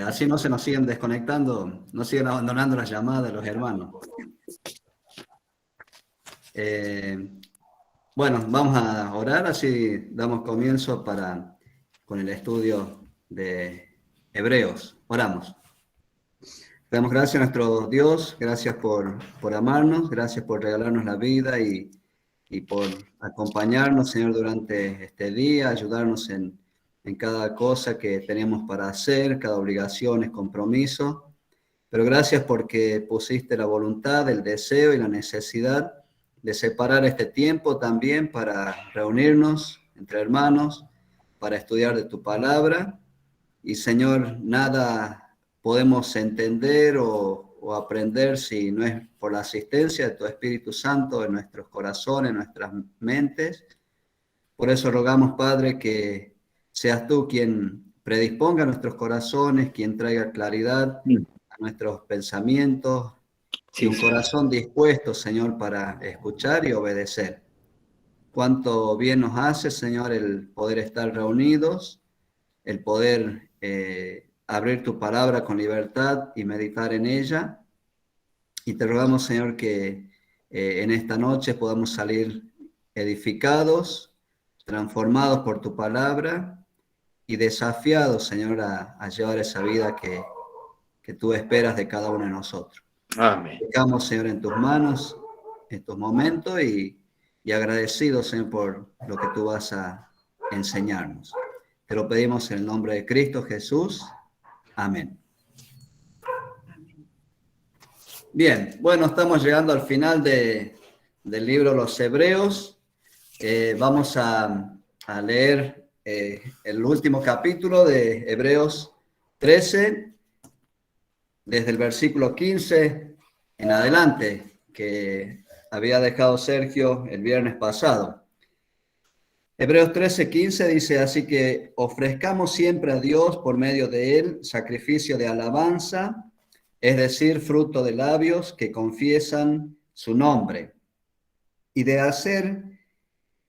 Así no se nos siguen desconectando, no siguen abandonando las llamadas de los hermanos. Bueno, vamos a orar, así damos comienzo con el estudio de Hebreos. Oramos. Damos gracias a nuestro Dios, gracias por amarnos, gracias por regalarnos la vida y por acompañarnos, Señor, durante este día, ayudarnos en cada cosa que tenemos para hacer, cada obligación es compromiso. Pero gracias porque pusiste la voluntad, el deseo y la necesidad de separar este tiempo también para reunirnos entre hermanos, para estudiar de tu palabra. Y Señor, nada podemos entender o aprender si no es por la asistencia de tu Espíritu Santo en nuestros corazones, en nuestras mentes. Por eso rogamos, Padre, que seas tú quien predisponga nuestros corazones, quien traiga claridad a nuestros pensamientos y un corazón dispuesto, Señor, para escuchar y obedecer. Cuánto bien nos hace, Señor, el poder estar reunidos, el poder abrir tu palabra con libertad y meditar en ella. Y te rogamos, Señor, que en esta noche podamos salir edificados, transformados por tu palabra y desafiados, Señor, a llevar esa vida que tú esperas de cada uno de nosotros. Amén. Dejamos, Señor, en tus manos estos momentos y agradecidos, Señor, por lo que tú vas a enseñarnos. Te lo pedimos en el nombre de Cristo Jesús. Amén. Bien, bueno, estamos llegando al final del libro Los Hebreos. Vamos a leer el último capítulo de Hebreos 13, desde el versículo 15 en adelante, que había dejado Sergio el viernes pasado. Hebreos 13:15 dice: así que ofrezcamos siempre a Dios por medio de él sacrificio de alabanza, es decir, fruto de labios que confiesan su nombre. Y de hacer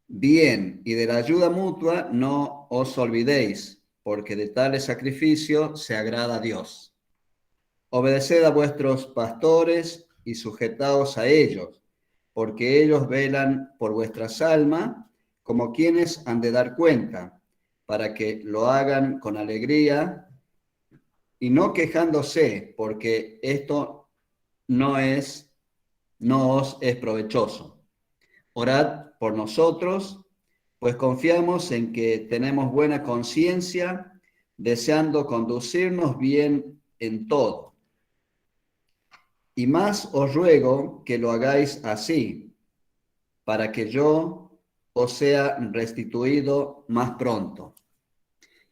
bien y de la ayuda mutua no os olvidéis, porque de tales sacrificios se agrada a Dios. Obedeced a vuestros pastores y sujetaos a ellos, porque ellos velan por vuestras almas, como quienes han de dar cuenta, para que lo hagan con alegría y no quejándose, porque esto no os es provechoso. Orad por nosotros, pues confiamos en que tenemos buena conciencia, deseando conducirnos bien en todo. Y más os ruego que lo hagáis así, para que yo os sea restituido más pronto.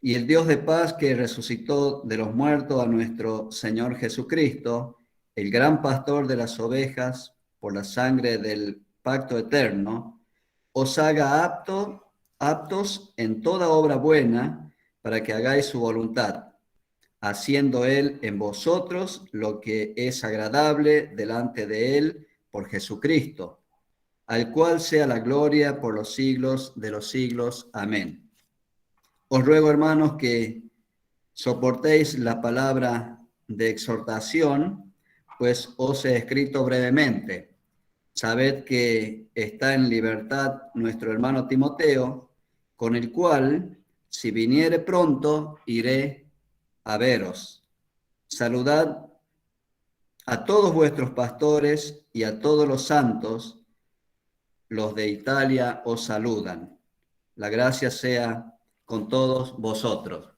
Y el Dios de paz, que resucitó de los muertos a nuestro Señor Jesucristo, el gran pastor de las ovejas, por la sangre del pacto eterno, os haga aptos en toda obra buena, para que hagáis su voluntad, haciendo él en vosotros lo que es agradable delante de él por Jesucristo, al cual sea la gloria por los siglos de los siglos. Amén. Os ruego, hermanos, que soportéis la palabra de exhortación, pues os he escrito brevemente. Sabed que está en libertad nuestro hermano Timoteo, con el cual, si viniere pronto, iré a veros. Saludad a todos vuestros pastores y a todos los santos. Los de Italia os saludan. La gracia sea con todos vosotros.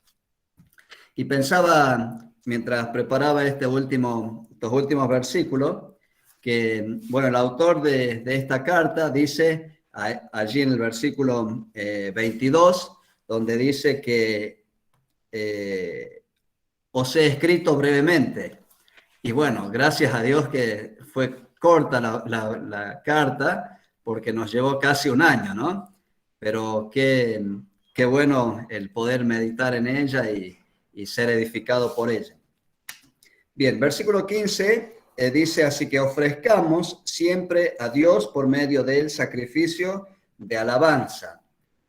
Y pensaba, mientras preparaba estos últimos versículos, que, bueno, el autor de esta carta dice, allí en el versículo 22, donde dice que os he escrito brevemente. Y bueno, gracias a Dios que fue corta la carta, porque nos llevó casi un año, ¿no? Pero qué bueno el poder meditar en ella y ser edificado por ella. Bien, versículo 15 dice: así que ofrezcamos siempre a Dios por medio del sacrificio de alabanza.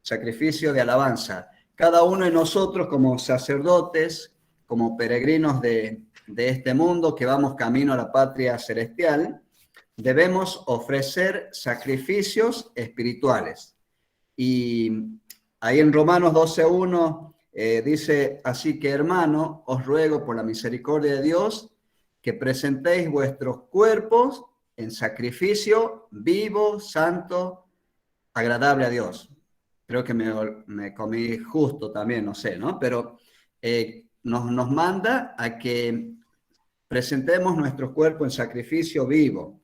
Sacrificio de alabanza. Cada uno de nosotros como sacerdotes, como peregrinos de este mundo que vamos camino a la patria celestial, debemos ofrecer sacrificios espirituales. Y ahí en Romanos 12:1 dice, así que hermano, os ruego por la misericordia de Dios que presentéis vuestros cuerpos en sacrificio vivo, santo, agradable a Dios. Creo que me comí justo también, no sé, ¿no? Pero nos manda a que presentemos nuestros cuerpos en sacrificio vivo.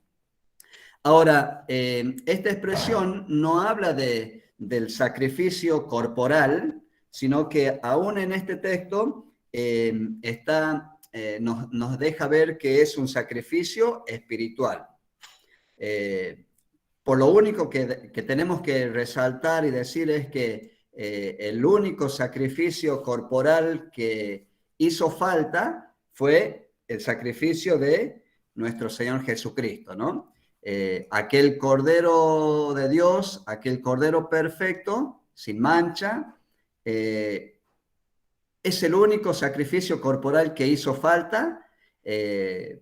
Ahora, esta expresión no habla del sacrificio corporal, sino que aún en este texto nos deja ver que es un sacrificio espiritual. Por lo único que tenemos que resaltar y decir es que el único sacrificio corporal que hizo falta fue el sacrificio de nuestro Señor Jesucristo, ¿no? Aquel Cordero de Dios, aquel Cordero perfecto, sin mancha, es el único sacrificio corporal que hizo falta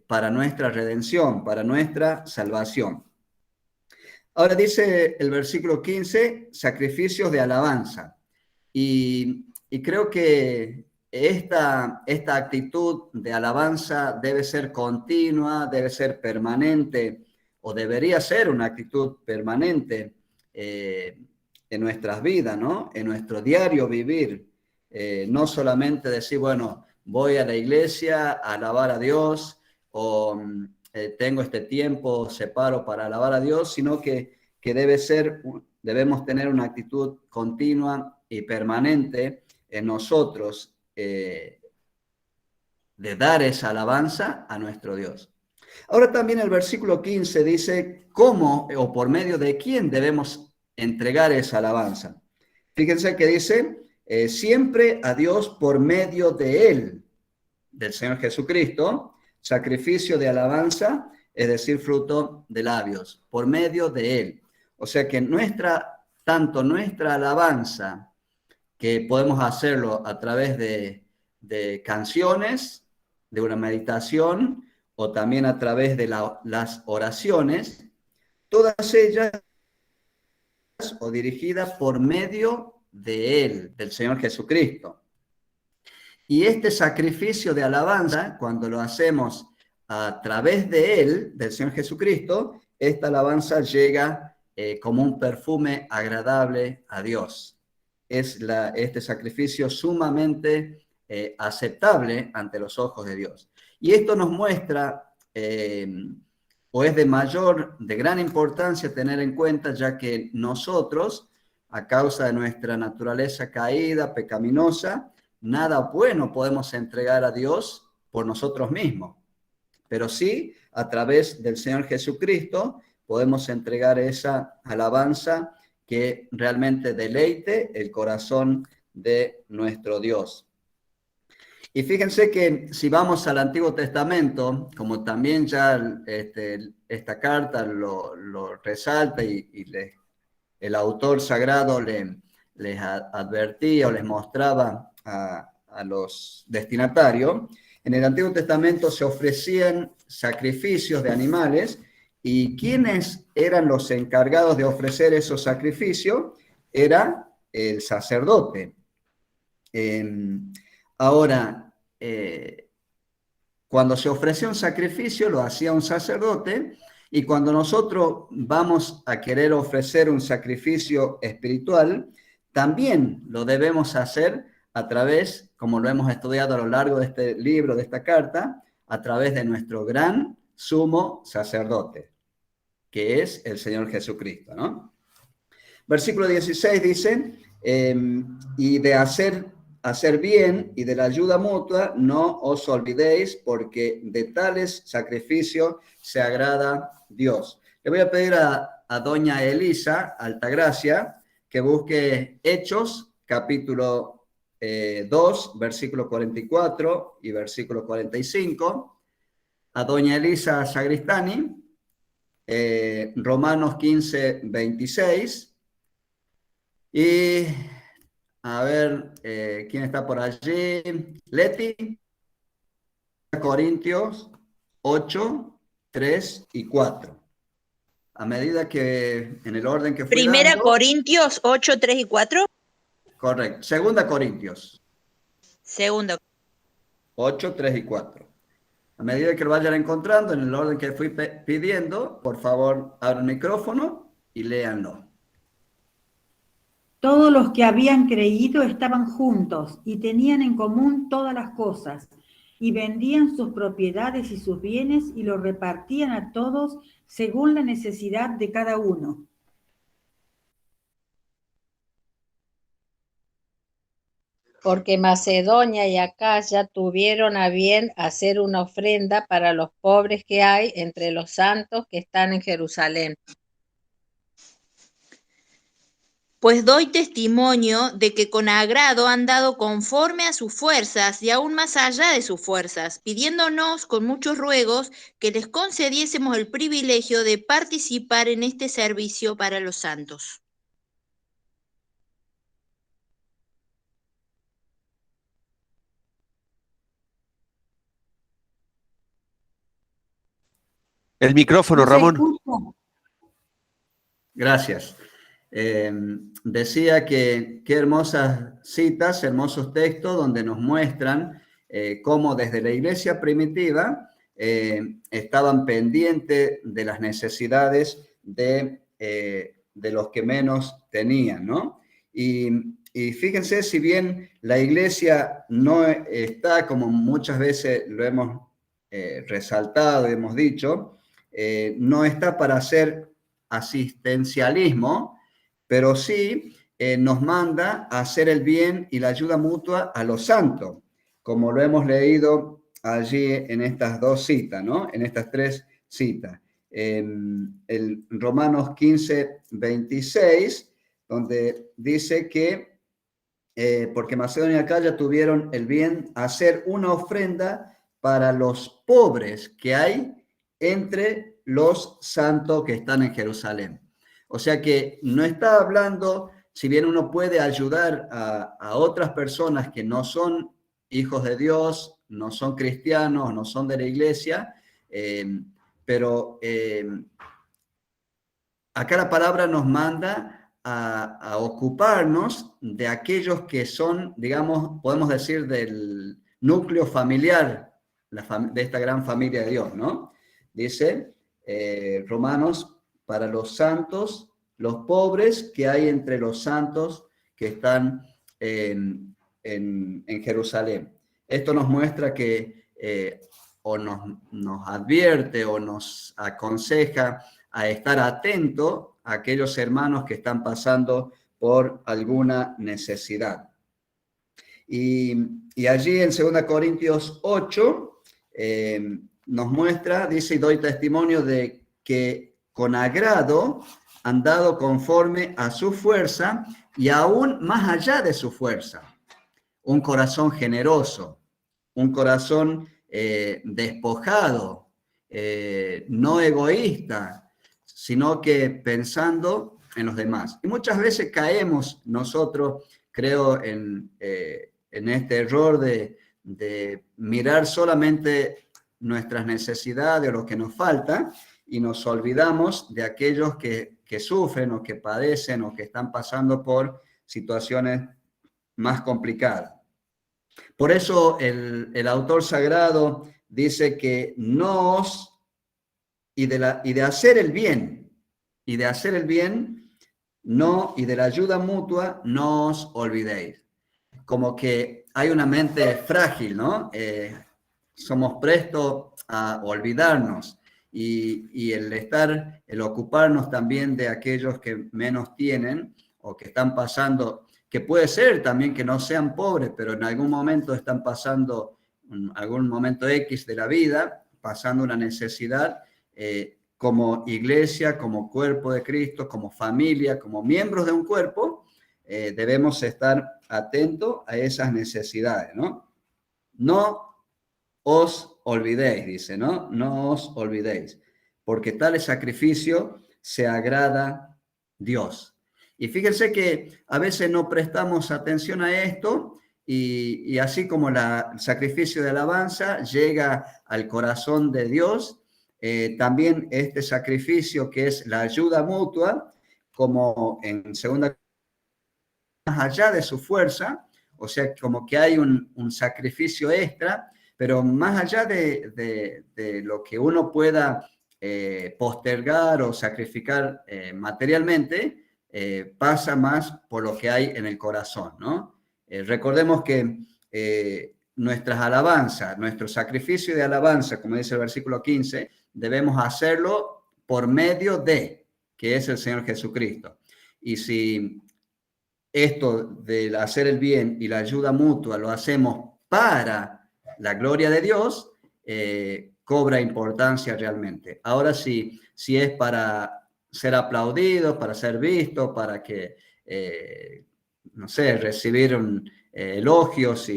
para nuestra redención, para nuestra salvación. Ahora dice el versículo 15, sacrificios de alabanza. Y creo que esta actitud de alabanza debe ser continua, debe ser permanente, o debería ser una actitud permanente en nuestras vidas, ¿no? En nuestro diario vivir. No solamente decir, bueno, voy a la iglesia a alabar a Dios, o tengo este tiempo, separo para alabar a Dios, sino que debemos tener una actitud continua y permanente en nosotros de dar esa alabanza a nuestro Dios. Ahora también el versículo 15 dice cómo o por medio de quién debemos entregar esa alabanza. Fíjense que dice, siempre a Dios por medio de Él, del Señor Jesucristo, sacrificio de alabanza, es decir, fruto de labios, por medio de Él. O sea que tanto nuestra alabanza, que podemos hacerlo a través de canciones, de una meditación, o también a través de las oraciones, todas ellas o dirigidas por medio de Él, del Señor Jesucristo. Y este sacrificio de alabanza, cuando lo hacemos a través de Él, del Señor Jesucristo, esta alabanza llega como un perfume agradable a Dios. Es este sacrificio sumamente aceptable ante los ojos de Dios. Y esto nos muestra, o es de gran importancia tener en cuenta, ya que nosotros, a causa de nuestra naturaleza caída, pecaminosa, nada bueno podemos entregar a Dios por nosotros mismos, pero sí a través del Señor Jesucristo podemos entregar esa alabanza que realmente deleite el corazón de nuestro Dios. Y fíjense que si vamos al Antiguo Testamento, como también ya esta carta lo resalta y el autor sagrado les advertía o les mostraba a los destinatarios, en el Antiguo Testamento se ofrecían sacrificios de animales, y quienes eran los encargados de ofrecer esos sacrificios era el sacerdote. Ahora, cuando se ofrecía un sacrificio lo hacía un sacerdote, y cuando nosotros vamos a querer ofrecer un sacrificio espiritual, también lo debemos hacer a través, como lo hemos estudiado a lo largo de este libro, de esta carta, a través de nuestro gran sumo sacerdote, que es el Señor Jesucristo, ¿no? Versículo 16 dice, y de hacer bien y de la ayuda mutua no os olvidéis, porque de tales sacrificios se agrada Dios. Le voy a pedir a doña Elisa Altagracia que busque Hechos, capítulo 2, versículo 44 y versículo 45. A doña Elisa Sagristani, Romanos 15, 26. Y a ver, ¿quién está por allí? Leti. Corintios 8, 3 y 4. A medida que, en el orden que fui Primera dando, Corintios 8, 3 y 4. correcto. Segunda Corintios Segundo. 8, 3 y 4. A medida que lo vayan encontrando, en el orden que fui pidiendo, por favor, abran el micrófono y léanlo. Todos los que habían creído estaban juntos y tenían en común todas las cosas, y vendían sus propiedades y sus bienes y los repartían a todos según la necesidad de cada uno. Porque Macedonia y Acaya tuvieron a bien hacer una ofrenda para los pobres que hay entre los santos que están en Jerusalén. Pues doy testimonio de que con agrado han dado conforme a sus fuerzas y aún más allá de sus fuerzas, pidiéndonos con muchos ruegos que les concediésemos el privilegio de participar en este servicio para los santos. El micrófono, ¿No se Ramón. escucha? Gracias. Decía que qué hermosas citas, hermosos textos donde nos muestran cómo desde la iglesia primitiva estaban pendientes de las necesidades de los que menos tenían, ¿no? Y fíjense, si bien la iglesia no está, como muchas veces lo hemos resaltado, hemos dicho, no está para hacer asistencialismo, pero sí nos manda a hacer el bien y la ayuda mutua a los santos, como lo hemos leído allí en estas dos citas, ¿no? En estas tres citas. En el Romanos 15, 26, donde dice que porque Macedonia y Acaya tuvieron el bien hacer una ofrenda para los pobres que hay entre los santos que están en Jerusalén. O sea que no está hablando, si bien uno puede ayudar a otras personas que no son hijos de Dios, no son cristianos, no son de la iglesia, pero acá la palabra nos manda a ocuparnos de aquellos que son, digamos, podemos decir, del núcleo familiar de esta gran familia de Dios, ¿no? Dice Romanos, para los santos, los pobres que hay entre los santos que están en Jerusalén. Esto nos muestra que o nos advierte o nos aconseja a estar atento a aquellos hermanos que están pasando por alguna necesidad. Y allí en 2 Corintios 8 nos muestra, dice, y doy testimonio de que con agrado han dado conforme a su fuerza y aún más allá de su fuerza. Un corazón generoso, un corazón despojado, no egoísta, sino que pensando en los demás. Y muchas veces caemos nosotros, creo, en este error de mirar solamente nuestras necesidades o lo que nos falta y nos olvidamos de aquellos que sufren o que padecen o que están pasando por situaciones más complicadas. Por eso el autor sagrado dice que y de hacer el bien, y de hacer el bien, no, y de la ayuda mutua, no os olvidéis. Como que hay una mente frágil, ¿no? Somos prestos a olvidarnos y el ocuparnos también de aquellos que menos tienen o que están pasando, que puede ser también que no sean pobres, pero en algún momento están pasando, algún momento X de la vida, pasando una necesidad, como iglesia, como cuerpo de Cristo, como familia, como miembros de un cuerpo, debemos estar atentos a esas necesidades, ¿no? No os olvidéis, dice, ¿no? No os olvidéis, porque tal sacrificio se agrada Dios. Y fíjense que a veces no prestamos atención a esto y así como el sacrificio de alabanza llega al corazón de Dios, también este sacrificio que es la ayuda mutua, como en segunda, más allá de su fuerza, o sea, como que hay un sacrificio extra, pero más allá de lo que uno pueda postergar o sacrificar materialmente, pasa más por lo que hay en el corazón, ¿no? Recordemos que nuestras alabanzas, nuestro sacrificio de alabanza, como dice el versículo 15, debemos hacerlo por medio de, que es el Señor Jesucristo. Y si esto de hacer el bien y la ayuda mutua lo hacemos para la gloria de Dios, cobra importancia realmente. Ahora sí, si es para ser aplaudido, para ser visto, para que, no sé, recibir elogios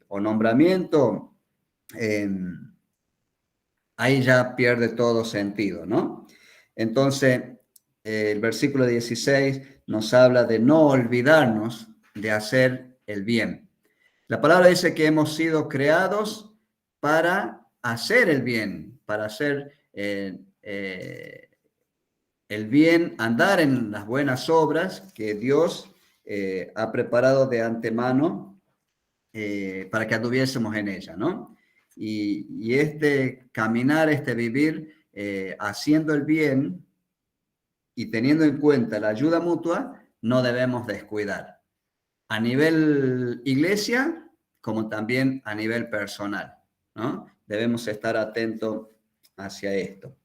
o nombramiento, ahí ya pierde todo sentido, ¿no? Entonces, el versículo 16 nos habla de no olvidarnos de hacer el bien. La palabra dice que hemos sido creados para hacer el bien, para hacer el bien, andar en las buenas obras que Dios ha preparado de antemano para que anduviésemos en ella, ¿no? Y este caminar, este vivir haciendo el bien y teniendo en cuenta la ayuda mutua, no debemos descuidar. A nivel iglesia, como también a nivel personal, ¿no? Debemos estar atentos hacia esto.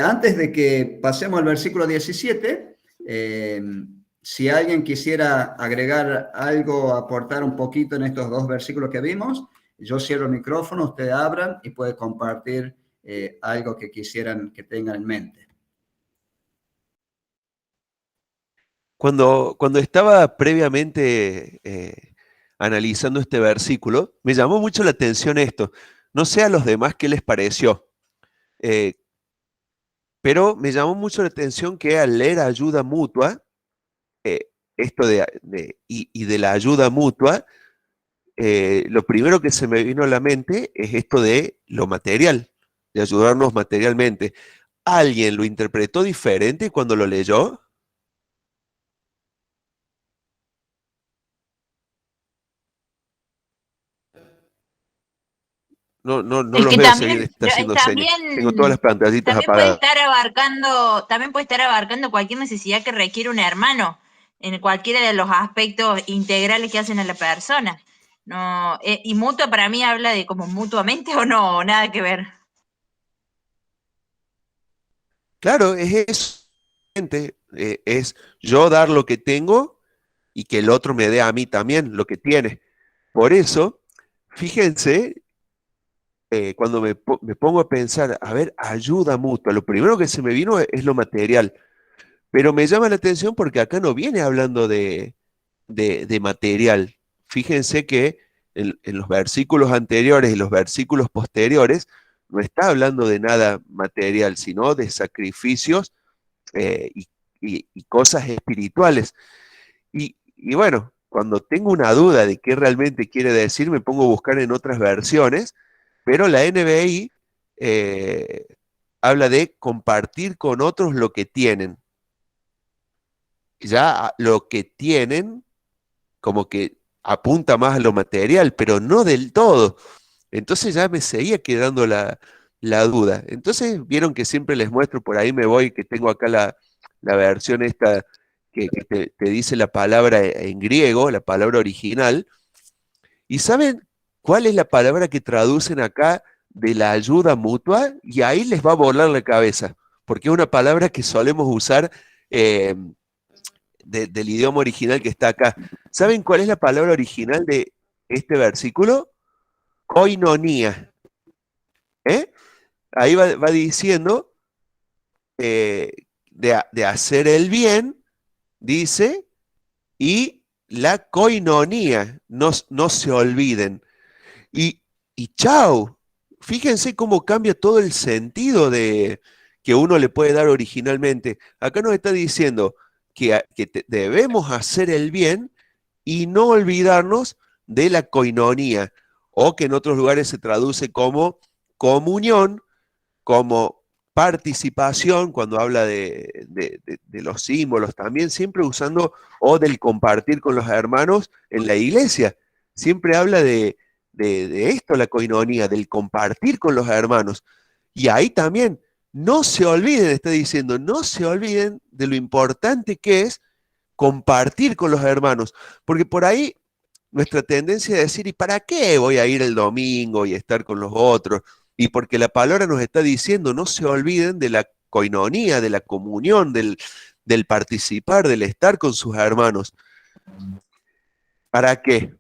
Antes de que pasemos al versículo 17, si alguien quisiera agregar algo, aportar un poquito en estos dos versículos que vimos, yo cierro el micrófono, ustedes abran y pueden compartir algo que quisieran que tengan en mente. Cuando estaba previamente analizando este versículo, me llamó mucho la atención esto. No sé a los demás qué les pareció, pero me llamó mucho la atención que al leer ayuda mutua, esto y de la ayuda mutua, lo primero que se me vino a la mente es esto de lo material, de ayudarnos materialmente. ¿Alguien lo interpretó diferente cuando lo leyó? No Es los que veo si alguien también, está haciendo señas. Tengo todas las pantallitas apagadas. también puede estar abarcando cualquier necesidad que requiere un hermano, en cualquiera de los aspectos integrales que hacen a la persona. No, y mutua para mí habla de como mutuamente o no, nada que ver. Claro, es eso. Es yo dar lo que tengo y que el otro me dé a mí también lo que tiene. Por eso, fíjense, cuando me pongo a pensar, a ver, ayuda mutua, lo primero que se me vino es lo material, pero me llama la atención porque acá no viene hablando de material. Fíjense que en los versículos anteriores y los versículos posteriores no está hablando de nada material, sino de sacrificios y cosas espirituales. Y bueno, cuando tengo una duda de qué realmente quiere decir, me pongo a buscar en otras versiones, pero la NBI habla de compartir con otros lo que tienen. Ya lo que tienen, como que apunta más a lo material, pero no del todo. Entonces ya me seguía quedando la duda. Entonces vieron que siempre les muestro, por ahí me voy, que tengo acá la versión esta que te dice la palabra en griego, la palabra original. ¿Y saben cuál es la palabra que traducen acá de la ayuda mutua? Y ahí les va a volar la cabeza, porque es una palabra que solemos usar del idioma original que está acá. ¿Saben cuál es la palabra original de este versículo? Koinonía. Ahí va diciendo de hacer el bien, dice, y la koinonía, no se olviden. Y chao, fíjense cómo cambia todo el sentido que uno le puede dar originalmente. Acá nos está diciendo que debemos hacer el bien y no olvidarnos de la koinonía, o que en otros lugares se traduce como comunión, como participación, cuando habla de los símbolos también, siempre usando, o del compartir con los hermanos en la iglesia. Siempre habla de esto, la koinonía, del compartir con los hermanos. Y ahí también, no se olviden, está diciendo, no se olviden de lo importante que es compartir con los hermanos, porque por ahí nuestra tendencia es decir, ¿y para qué voy a ir el domingo y estar con los otros? Y porque la palabra nos está diciendo, no se olviden de la coinonía, de la comunión, del participar, del estar con sus hermanos. ¿Para qué?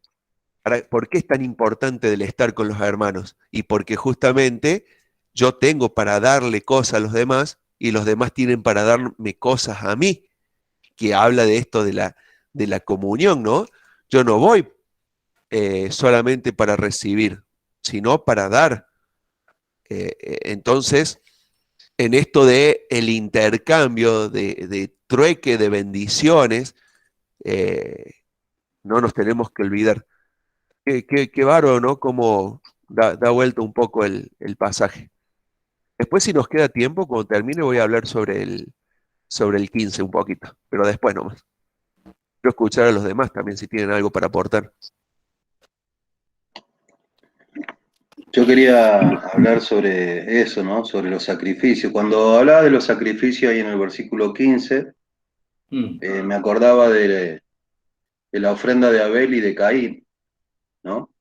¿Por qué es tan importante el estar con los hermanos? Y porque justamente yo tengo para darle cosas a los demás y los demás tienen para darme cosas a mí, que habla de esto de la comunión, ¿no? Yo no voy solamente para recibir, sino para dar. Entonces, en esto de el intercambio, de trueque de bendiciones, no nos tenemos que olvidar. Qué bárbaro, ¿no? Como da vuelta un poco el pasaje. Después, si nos queda tiempo, cuando termine, voy a hablar sobre el 15 un poquito, pero después nomás. Quiero escuchar a los demás también si tienen algo para aportar. Yo quería hablar sobre eso, ¿no? Sobre los sacrificios. Cuando hablaba de los sacrificios ahí en el versículo 15, me acordaba de la ofrenda de Abel y de Caín, ¿no?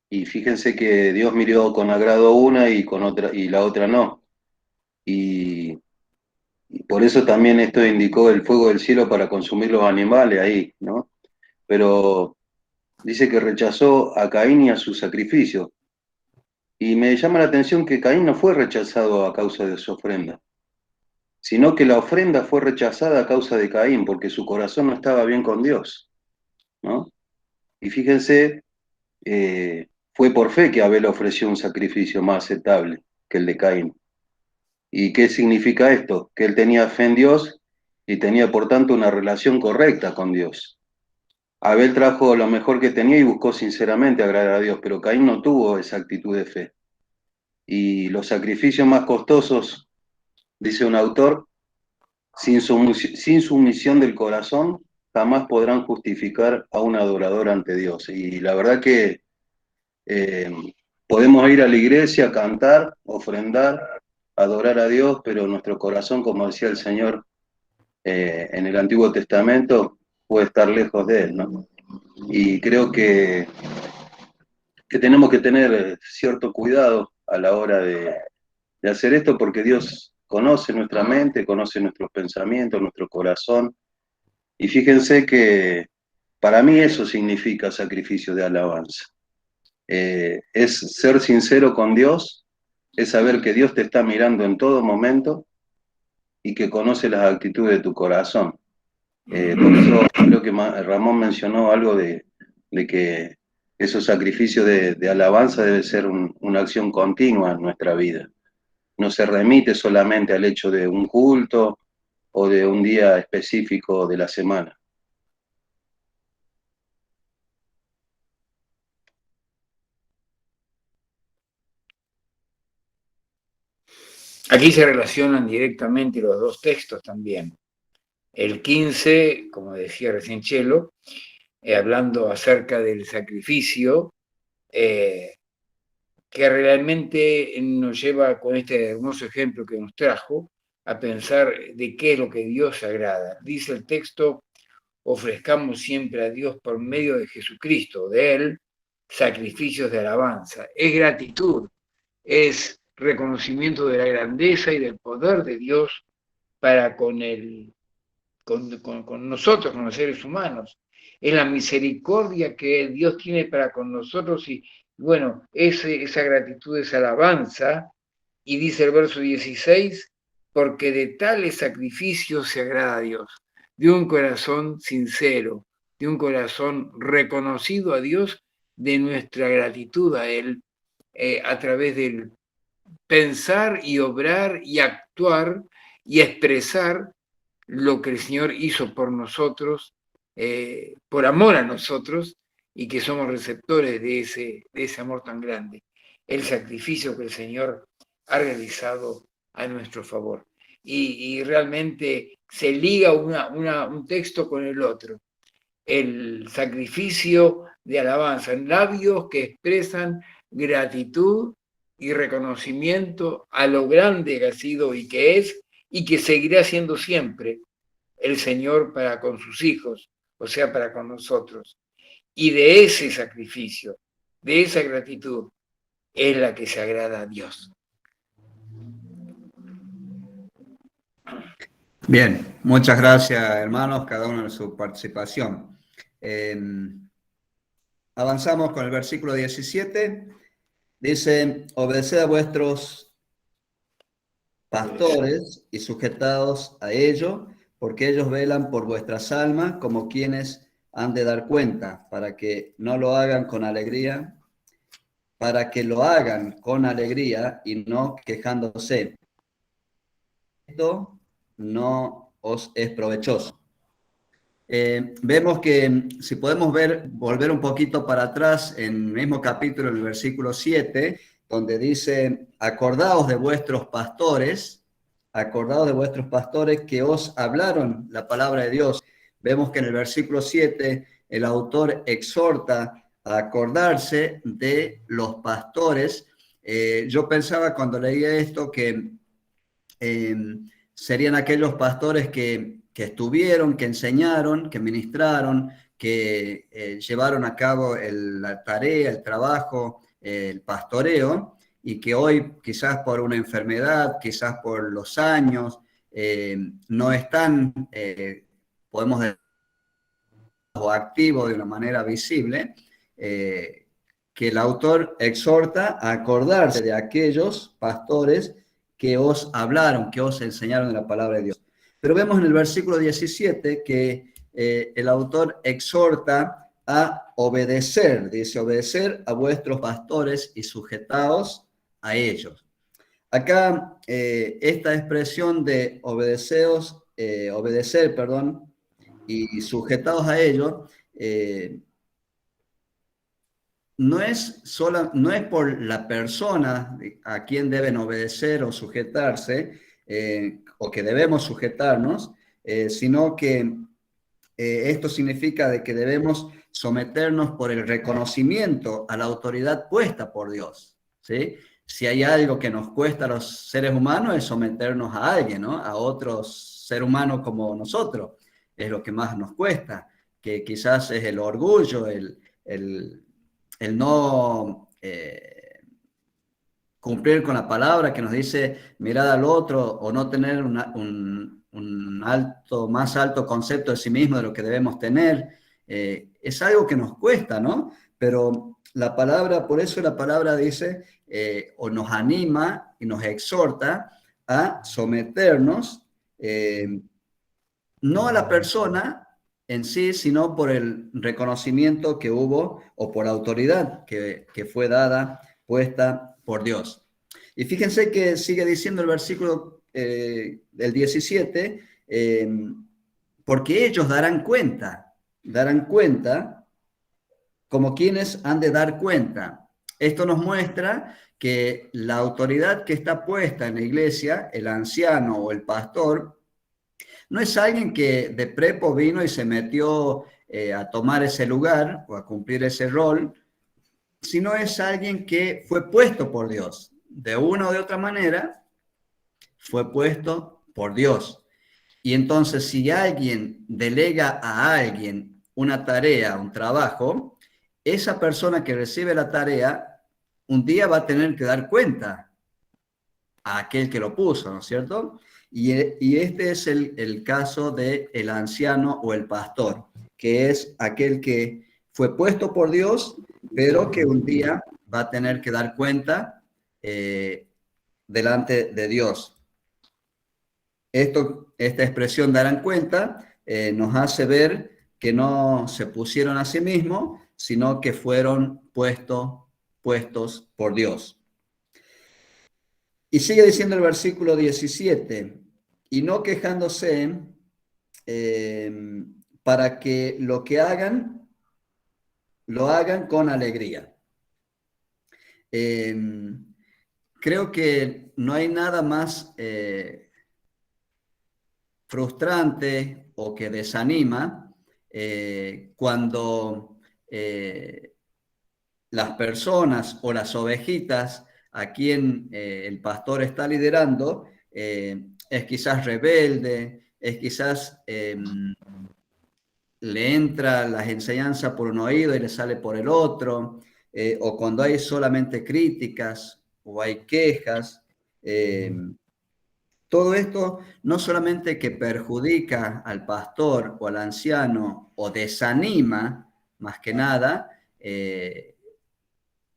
Y fíjense que Dios miró con agrado una y con otra, y la otra no. Y por eso también esto indicó el fuego del cielo para consumir los animales ahí, ¿no? Pero dice que rechazó a Caín y a su sacrificio. Y me llama la atención que Caín no fue rechazado a causa de su ofrenda, sino que la ofrenda fue rechazada a causa de Caín, porque su corazón no estaba bien con Dios, ¿no? Y fíjense, fue por fe que Abel ofreció un sacrificio más aceptable que el de Caín. ¿Y qué significa esto? Que él tenía fe en Dios y tenía por tanto una relación correcta con Dios. Abel trajo lo mejor que tenía y buscó sinceramente agradar a Dios, pero Caín no tuvo esa actitud de fe. Y los sacrificios más costosos, dice un autor, sin sumisión del corazón, jamás podrán justificar a un adorador ante Dios. Y la verdad que eh, podemos ir a la iglesia a cantar, ofrendar, adorar a Dios, pero nuestro corazón, como decía el Señor en el Antiguo Testamento, puede estar lejos de Él, ¿no? Y creo que tenemos que tener cierto cuidado a la hora de hacer esto, porque Dios conoce nuestra mente, conoce nuestros pensamientos, nuestro corazón. Y fíjense que para mí eso significa sacrificio de alabanza. Es ser sincero con Dios, es saber que Dios te está mirando en todo momento y que conoce las actitudes de tu corazón. Por eso creo que Ramón mencionó algo de que esos sacrificios de alabanza debe ser una acción continua en nuestra vida. No se remite solamente al hecho de un culto o de un día específico de la semana. Aquí se relacionan directamente los dos textos también. El 15, como decía recién Chelo, hablando acerca del sacrificio, que realmente nos lleva con este hermoso ejemplo que nos trajo a pensar de qué es lo que Dios agrada. Dice el texto, ofrezcamos siempre a Dios por medio de Jesucristo, de Él, sacrificios de alabanza. Es gratitud, es reconocimiento de la grandeza y del poder de Dios para con nosotros, con los seres humanos. Es la misericordia que Dios tiene para con nosotros y, bueno, esa gratitud, esa alabanza. Y dice el verso 16, porque de tales sacrificios se agrada a Dios, de un corazón sincero, de un corazón reconocido a Dios, de nuestra gratitud a Él, a través del pensar y obrar y actuar y expresar lo que el Señor hizo por nosotros, por amor a nosotros, y que somos receptores de ese amor tan grande, el sacrificio que el Señor ha realizado a nuestro favor. Y realmente se liga un texto con el otro. El sacrificio de alabanza en labios que expresan gratitud y reconocimiento a lo grande que ha sido y que es y que seguirá siendo siempre el Señor para con sus hijos, o sea, para con nosotros. Y de ese sacrificio, de esa gratitud, es la que se agrada a Dios. Bien, muchas gracias, hermanos, cada uno en su participación. Avanzamos con el versículo 17. Dice, obedeced a vuestros pastores y sujetaos a ellos, porque ellos velan por vuestras almas como quienes han de dar cuenta, para que no lo hagan con alegría, para que lo hagan con alegría y no quejándose. Esto no os es provechoso. Vemos que si podemos volver un poquito para atrás en el mismo capítulo, en el versículo 7, donde dice, acordaos de vuestros pastores que os hablaron la palabra de Dios. Vemos que en el versículo 7 el autor exhorta a acordarse de los pastores. Yo pensaba cuando leía esto que serían aquellos pastores que estuvieron, que enseñaron, que ministraron, que llevaron a cabo la tarea, el trabajo, el pastoreo, y que hoy quizás por una enfermedad, quizás por los años, no están, podemos decir, o activos de una manera visible, que el autor exhorta a acordarse de aquellos pastores que os hablaron, que os enseñaron de la palabra de Dios. Pero vemos en el versículo 17 que el autor exhorta a obedecer, dice, obedecer a vuestros pastores y sujetaos a ellos. Acá esta expresión de obedecer, y sujetaos a ellos, no es por la persona a quien deben obedecer o sujetarse, o que debemos sujetarnos, sino que esto significa de que debemos someternos por el reconocimiento a la autoridad puesta por Dios, ¿sí? Si hay algo que nos cuesta a los seres humanos es someternos a alguien, ¿no? A otro ser humano como nosotros. Es lo que más nos cuesta, que quizás es el orgullo, el no cumplir con la palabra que nos dice mirad al otro o no tener un más alto concepto de sí mismo de lo que debemos tener. Es algo que nos cuesta, ¿no? Pero la palabra, por eso la palabra dice o nos anima y nos exhorta a someternos no a la persona en sí, sino por el reconocimiento que hubo o por la autoridad que fue dada, puesta por Dios. Y fíjense que sigue diciendo el versículo del 17, porque ellos darán cuenta como quienes han de dar cuenta. Esto nos muestra que la autoridad que está puesta en la iglesia, el anciano o el pastor, no es alguien que de prepo vino y se metió a tomar ese lugar o a cumplir ese rol, sino es alguien que fue puesto por Dios. De una o de otra manera, fue puesto por Dios. Y entonces, si alguien delega a alguien una tarea, un trabajo, esa persona que recibe la tarea, un día va a tener que dar cuenta a aquel que lo puso, ¿no es cierto? Y este es el caso del anciano o el pastor, que es aquel que fue puesto por Dios, pero que un día va a tener que dar cuenta delante de Dios. Esta expresión darán cuenta nos hace ver que no se pusieron a sí mismos, sino que fueron puestos por Dios. Y sigue diciendo el versículo 17, y no quejándose para que lo que hagan lo hagan con alegría. Creo que no hay nada más frustrante o que desanima cuando las personas o las ovejitas a quien el pastor está liderando es quizás rebelde, es quizás le entra las enseñanzas por un oído y le sale por el otro, o cuando hay solamente críticas o hay quejas. Todo esto no solamente que perjudica al pastor o al anciano o desanima, más que nada,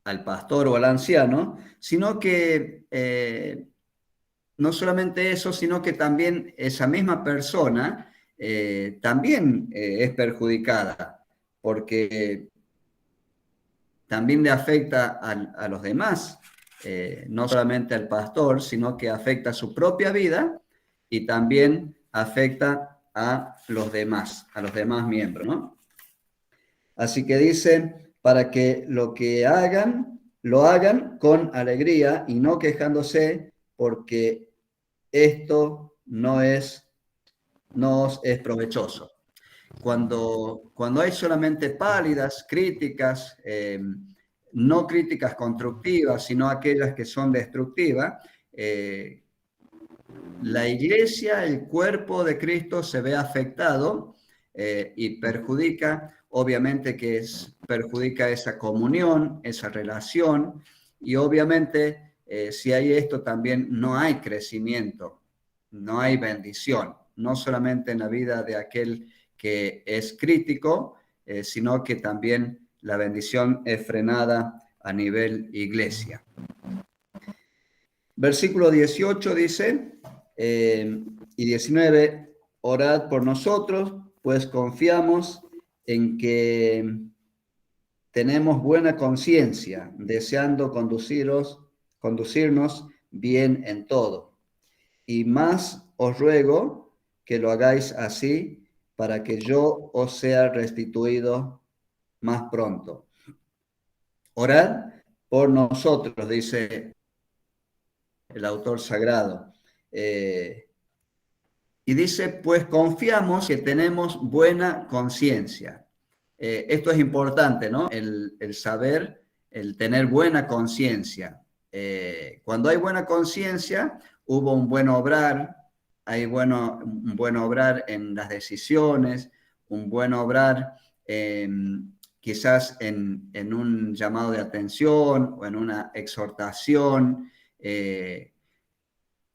al pastor o al anciano, sino que no solamente eso, sino que también esa misma persona también es perjudicada, porque también le afecta a los demás, no solamente al pastor, sino que afecta a su propia vida y también afecta a los demás miembros, ¿no? Así que dice, para que lo hagan con alegría y no quejándose, porque esto no os es provechoso. Cuando hay solamente pálidas críticas, no críticas constructivas, sino aquellas que son destructivas, la iglesia, el cuerpo de Cristo se ve afectado y perjudica, obviamente perjudica esa comunión, esa relación, y obviamente si hay esto también no hay crecimiento, no hay bendición, no solamente en la vida de aquel que es crítico, sino que también la bendición es frenada a nivel iglesia. Versículo 18 dice, y 19, orad por nosotros, pues confiamos en que tenemos buena conciencia, deseando conducirnos bien en todo. Y más os ruego que lo hagáis así, para que yo os sea restituido más pronto. Orad por nosotros, dice el autor sagrado. Y dice, pues confiamos que tenemos buena conciencia. Esto es importante, ¿no? El saber, el tener buena conciencia. Cuando hay buena conciencia, hubo un buen obrar, hay un buen obrar en las decisiones, un buen obrar quizás en un llamado de atención o en una exhortación.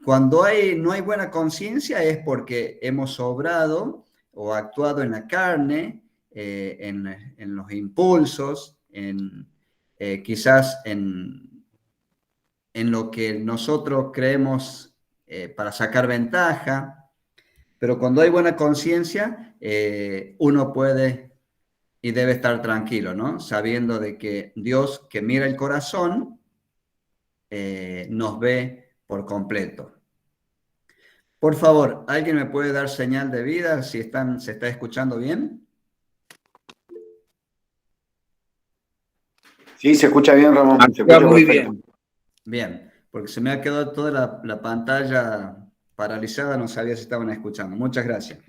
Cuando no hay buena conciencia es porque hemos obrado o actuado en la carne, en los impulsos, quizás en lo que nosotros creemos para sacar ventaja. Pero cuando hay buena conciencia, uno puede y debe estar tranquilo, ¿no? Sabiendo de que Dios, que mira el corazón, nos ve por completo. Por favor, ¿alguien me puede dar señal de vida si se está escuchando bien? Sí, se escucha bien, Ramón. Se Está escucha muy perfecto. bien. Bien, porque se me ha quedado toda la pantalla paralizada, no sabía si estaban escuchando. Muchas gracias.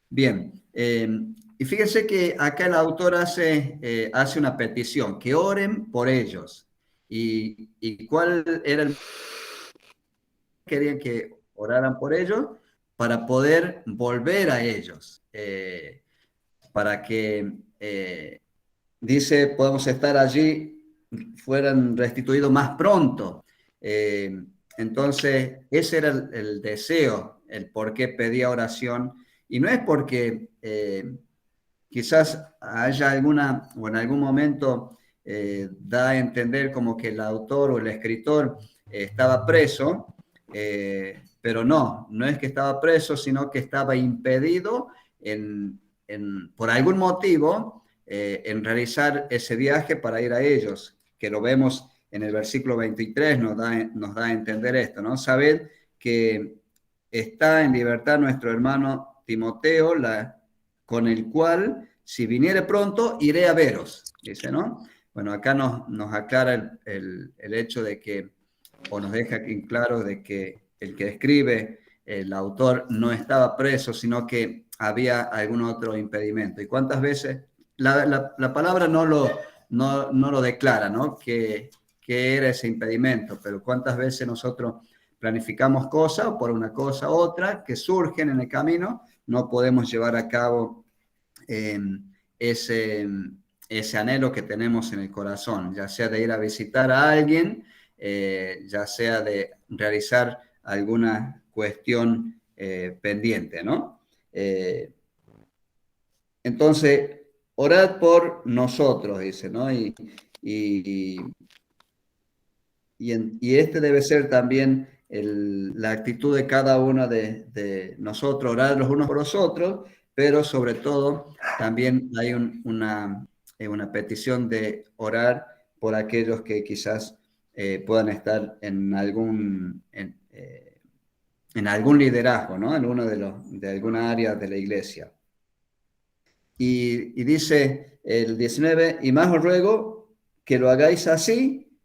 Bien, y fíjense que acá el autor hace una petición, que oren por ellos. ¿Y cuál era el querían que oraran por ellos? Para poder volver a ellos, para que, dice, podamos estar allí, fueran restituidos más pronto. Entonces, ese era el deseo, el por qué pedía oración, y no es porque quizás haya o en algún momento da a entender como que el autor o el escritor estaba preso, pero no es que estaba preso, sino que estaba impedido por algún motivo en realizar ese viaje para ir a ellos, que lo vemos en el versículo 23, nos da a entender esto, ¿no? Sabed que está en libertad nuestro hermano Timoteo, con el cual si viniere pronto, iré a veros, dice, ¿no? Bueno, acá nos aclara el hecho de que, o nos deja en claro de que el que escribe, el autor, no estaba preso, sino que había algún otro impedimento. ¿Y cuántas veces? La palabra no lo declara, ¿no? ¿Qué era ese impedimento? Pero cuántas veces nosotros planificamos cosas por una cosa u otra que surgen en el camino, no podemos llevar a cabo ese anhelo que tenemos en el corazón, ya sea de ir a visitar a alguien, ya sea de realizar alguna cuestión pendiente, ¿no? Entonces, orad por nosotros, dice, ¿no? Y este debe ser también la actitud de cada uno de nosotros, orar los unos por los otros, pero sobre todo también hay una petición de orar por aquellos que quizás puedan estar en algún liderazgo, ¿no? En uno de alguna área de la iglesia. Y dice el 19, y más os ruego que lo hagáis así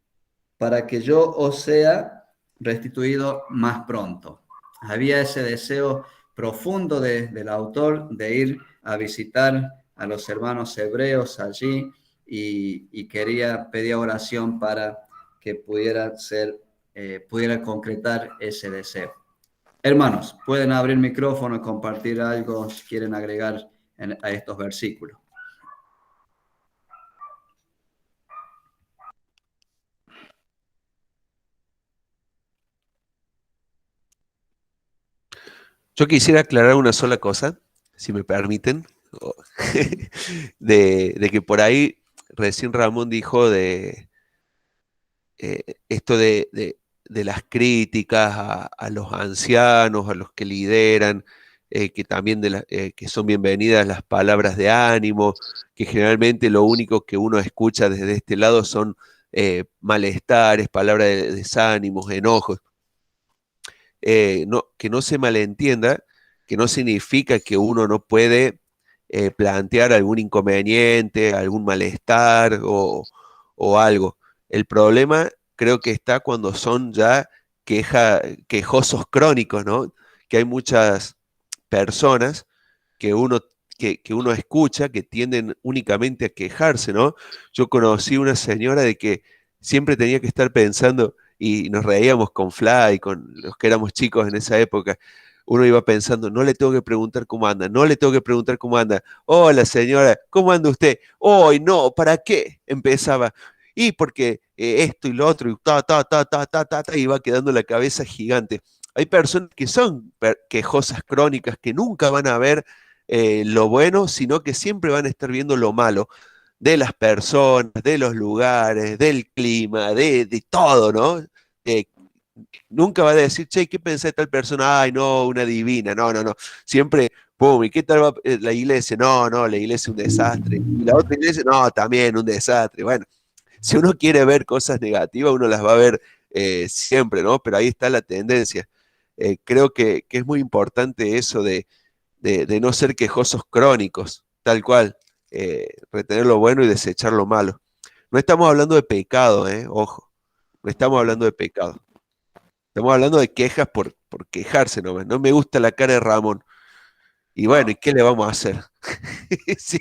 para que yo os sea restituido más pronto. Había ese deseo profundo del autor de ir a visitar a los hermanos hebreos allí y pedía oración para que pudiera concretar ese deseo. Hermanos, pueden abrir micrófono y compartir algo si quieren agregar a estos versículos. Yo quisiera aclarar una sola cosa, si me permiten, de que por ahí recién Ramón dijo de esto de las críticas a los ancianos, a los que lideran, que también que son bienvenidas las palabras de ánimo, que generalmente lo único que uno escucha desde este lado son malestares, palabras de desánimos, enojos. Que no se malentienda, que no significa que uno no puede plantear algún inconveniente, algún malestar o algo. El problema creo que está cuando son ya quejosos crónicos, ¿no? Que hay muchas personas que uno escucha que tienden únicamente a quejarse, ¿no? Yo conocí una señora de que siempre tenía que estar pensando, y nos reíamos con Fly, con los que éramos chicos en esa época, uno iba pensando, no le tengo que preguntar cómo anda, no le tengo que preguntar cómo anda. Hola señora, ¿cómo anda usted? Hoy no, ¿para qué? Empezaba. Y porque esto y lo otro, y y va quedando la cabeza gigante. Hay personas que son quejosas crónicas, que nunca van a ver lo bueno, sino que siempre van a estar viendo lo malo de las personas, de los lugares, del clima, de todo, ¿no? Nunca va a decir, che, ¿qué pensé de tal persona? Ay, no, una divina, no. Siempre, pum, ¿y qué tal va la iglesia? No, la iglesia es un desastre. Y la otra iglesia, no, también un desastre. Bueno, si uno quiere ver cosas negativas, uno las va a ver siempre, ¿no? Pero ahí está la tendencia. Creo que es muy importante eso de no ser quejosos crónicos, tal cual. Retener lo bueno y desechar lo malo. No estamos hablando de pecado, ojo, no estamos hablando de pecado. Estamos hablando de quejas por quejarse nomás. No me gusta la cara de Ramón. Y bueno, ¿y qué le vamos a hacer? Sí.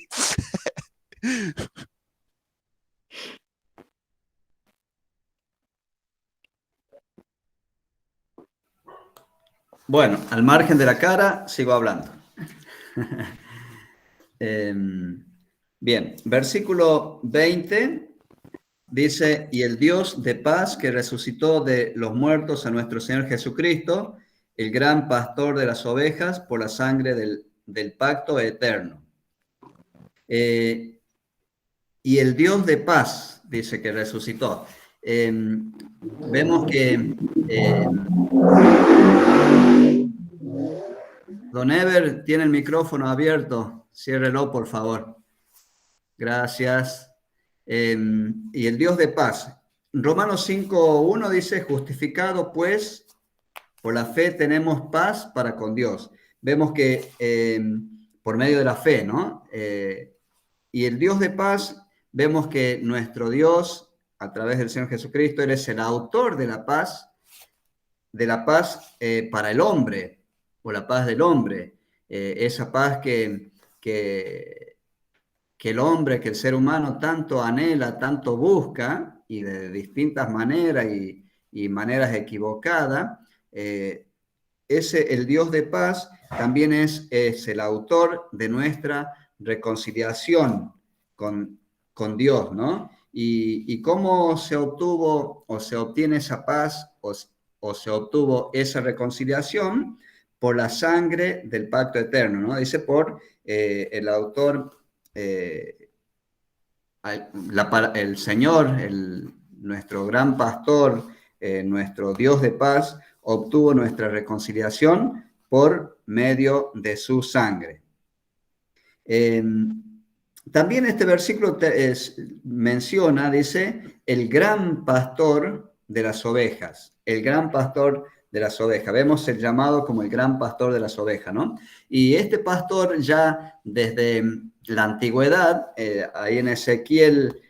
Bueno, al margen de la cara, sigo hablando. Bien, versículo 20 dice, y el Dios de paz que resucitó de los muertos a nuestro Señor Jesucristo, el gran pastor de las ovejas, por la sangre del pacto eterno. Y el Dios de paz, dice que resucitó. Vemos que Don Ever tiene el micrófono abierto. Ciérrelo, por favor. Gracias. Y el Dios de paz. Romanos 5:1 dice, justificado pues, por la fe tenemos paz para con Dios. Vemos que por medio de la fe, ¿no? Y el Dios de paz, vemos que nuestro Dios, a través del Señor Jesucristo, Él es el autor de la paz para el hombre, o la paz del hombre. Esa paz que el hombre, que el ser humano tanto anhela, tanto busca, y de distintas maneras y maneras equivocadas. El Dios de paz también es el autor de nuestra reconciliación con Dios, ¿no? Y cómo se obtuvo o se obtiene esa paz o se obtuvo esa reconciliación por la sangre del pacto eterno, ¿no? Dice por el autor, el Señor, nuestro gran pastor, nuestro Dios de paz, obtuvo nuestra reconciliación por medio de su sangre. También este versículo menciona, dice, el gran pastor de las ovejas, el gran pastor de las ovejas. Vemos el llamado como el gran pastor de las ovejas, ¿no? Y este pastor ya desde la antigüedad, ahí en Ezequiel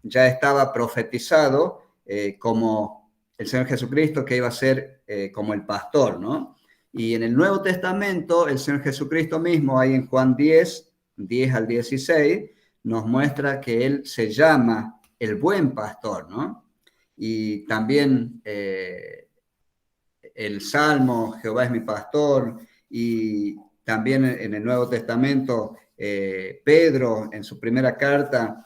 ya estaba profetizado como el Señor Jesucristo, que iba a ser como el pastor, ¿no? Y en el Nuevo Testamento, el Señor Jesucristo mismo, ahí en Juan 10 al 16, nos muestra que Él se llama el buen pastor, ¿no? Y también el Salmo, Jehová es mi pastor, y también en el Nuevo Testamento, Pedro, en su primera carta,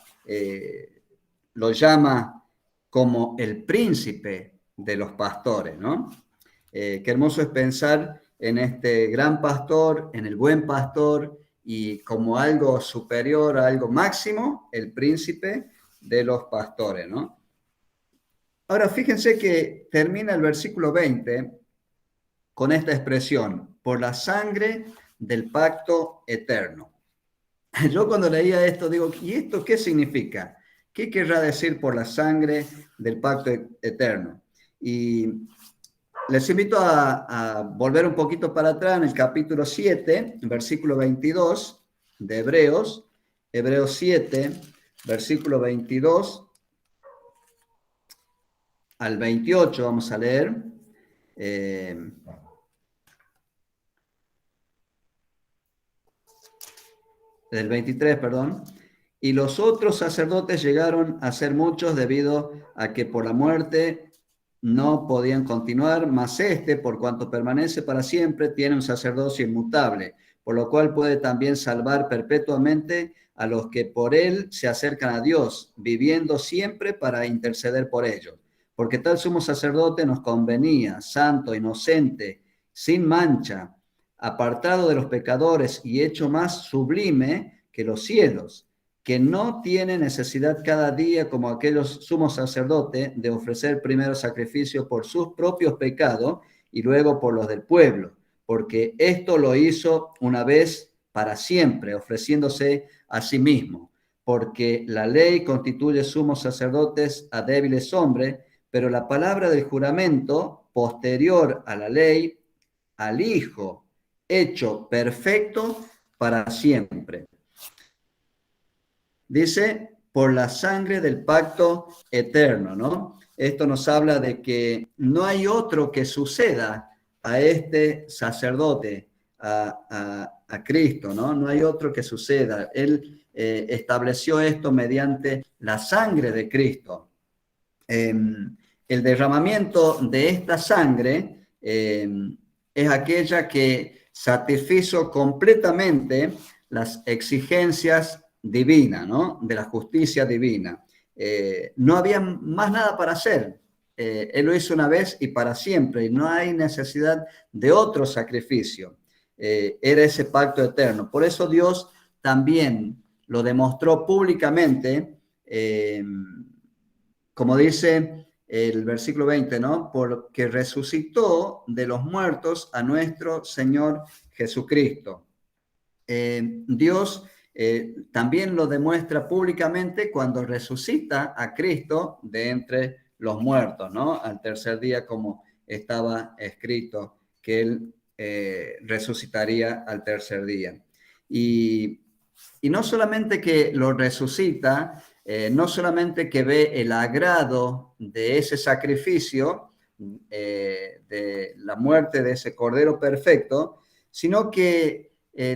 lo llama como el príncipe de los pastores, ¿no? Qué hermoso es pensar en este gran pastor, en el buen pastor, y como algo superior, algo máximo, el príncipe de los pastores, ¿no? Ahora, fíjense que termina el versículo 20 con esta expresión, por la sangre del pacto eterno. Yo cuando leía esto digo, ¿y esto qué significa? ¿Qué querrá decir por la sangre del pacto eterno? Y les invito a volver un poquito para atrás en el capítulo 7, versículo 22 de Hebreos, Hebreos 7, versículo 22 al 28, vamos a leer. Del 23, perdón. Y los otros sacerdotes llegaron a ser muchos debido a que por la muerte no podían continuar, mas este, por cuanto permanece para siempre, tiene un sacerdocio inmutable, por lo cual puede también salvar perpetuamente a los que por él se acercan a Dios, viviendo siempre para interceder por ellos. Porque tal sumo sacerdote nos convenía, santo, inocente, sin mancha, apartado de los pecadores y hecho más sublime que los cielos, que no tiene necesidad cada día, como aquellos sumos sacerdotes, de ofrecer primero sacrificio por sus propios pecados y luego por los del pueblo, porque esto lo hizo una vez para siempre, ofreciéndose a sí mismo, porque la ley constituye sumos sacerdotes a débiles hombres, pero la palabra del juramento, posterior a la ley, al Hijo, hecho perfecto para siempre. Dice, por la sangre del pacto eterno, ¿no? Esto nos habla de que no hay otro que suceda a este sacerdote, a Cristo, ¿no? No hay otro que suceda. Él estableció esto mediante la sangre de Cristo. El derramamiento de esta sangre es aquella que satisfizo completamente las exigencias divinas, ¿no? De la justicia divina. No había más nada para hacer. Él lo hizo una vez y para siempre, y no hay necesidad de otro sacrificio. Era ese pacto eterno. Por eso Dios también lo demostró públicamente, como dice el versículo 20, ¿no? Porque resucitó de los muertos a nuestro Señor Jesucristo. Dios también lo demuestra públicamente cuando resucita a Cristo de entre los muertos, ¿no? Al tercer día, como estaba escrito, que Él resucitaría al tercer día. Y y no solamente que lo resucita, no solamente que ve el agrado de ese sacrificio, de la muerte de ese Cordero perfecto, sino que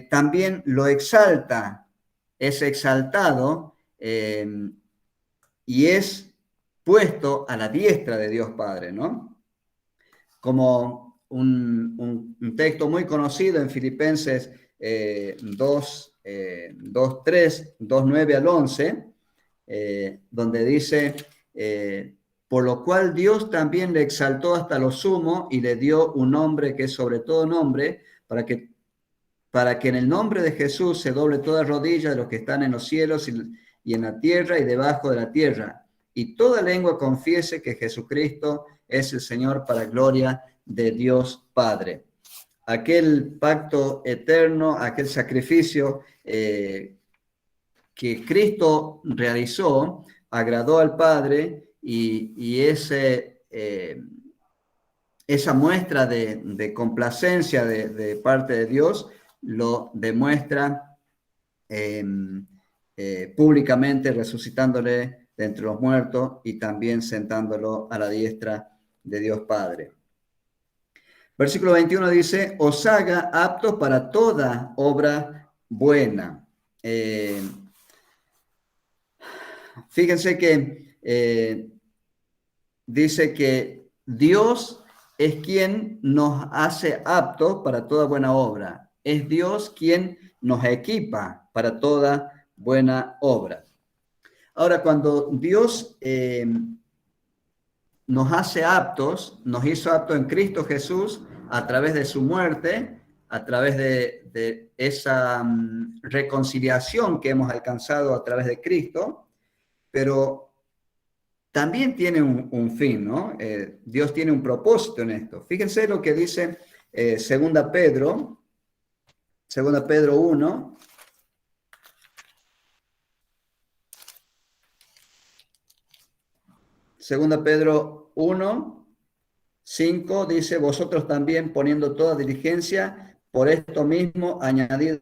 también lo exalta, es exaltado y es puesto a la diestra de Dios Padre, ¿no? Como un texto muy conocido en Filipenses 2:9 al 11, donde dice, por lo cual Dios también le exaltó hasta lo sumo y le dio un nombre que es sobre todo nombre, para que en el nombre de Jesús se doble toda rodilla de los que están en los cielos y en la tierra y debajo de la tierra, y toda lengua confiese que Jesucristo es el Señor, para gloria de Dios Padre. Aquel pacto eterno, aquel sacrificio que Cristo realizó, agradó al Padre, y esa muestra de complacencia de parte de Dios lo demuestra públicamente, resucitándole de entre los muertos y también sentándolo a la diestra de Dios Padre. Versículo 21 dice, os haga aptos para toda obra buena. Fíjense que dice que Dios es quien nos hace aptos para toda buena obra. Es Dios quien nos equipa para toda buena obra. Ahora, cuando Dios nos hace aptos, nos hizo aptos en Cristo Jesús a través de su muerte, a través de esa reconciliación que hemos alcanzado a través de Cristo, pero también tiene un fin, ¿no? Dios tiene un propósito en esto. Fíjense lo que dice Segunda Pedro 1. Segunda Pedro 1, 5 dice, vosotros también poniendo toda diligencia, por esto mismo añadid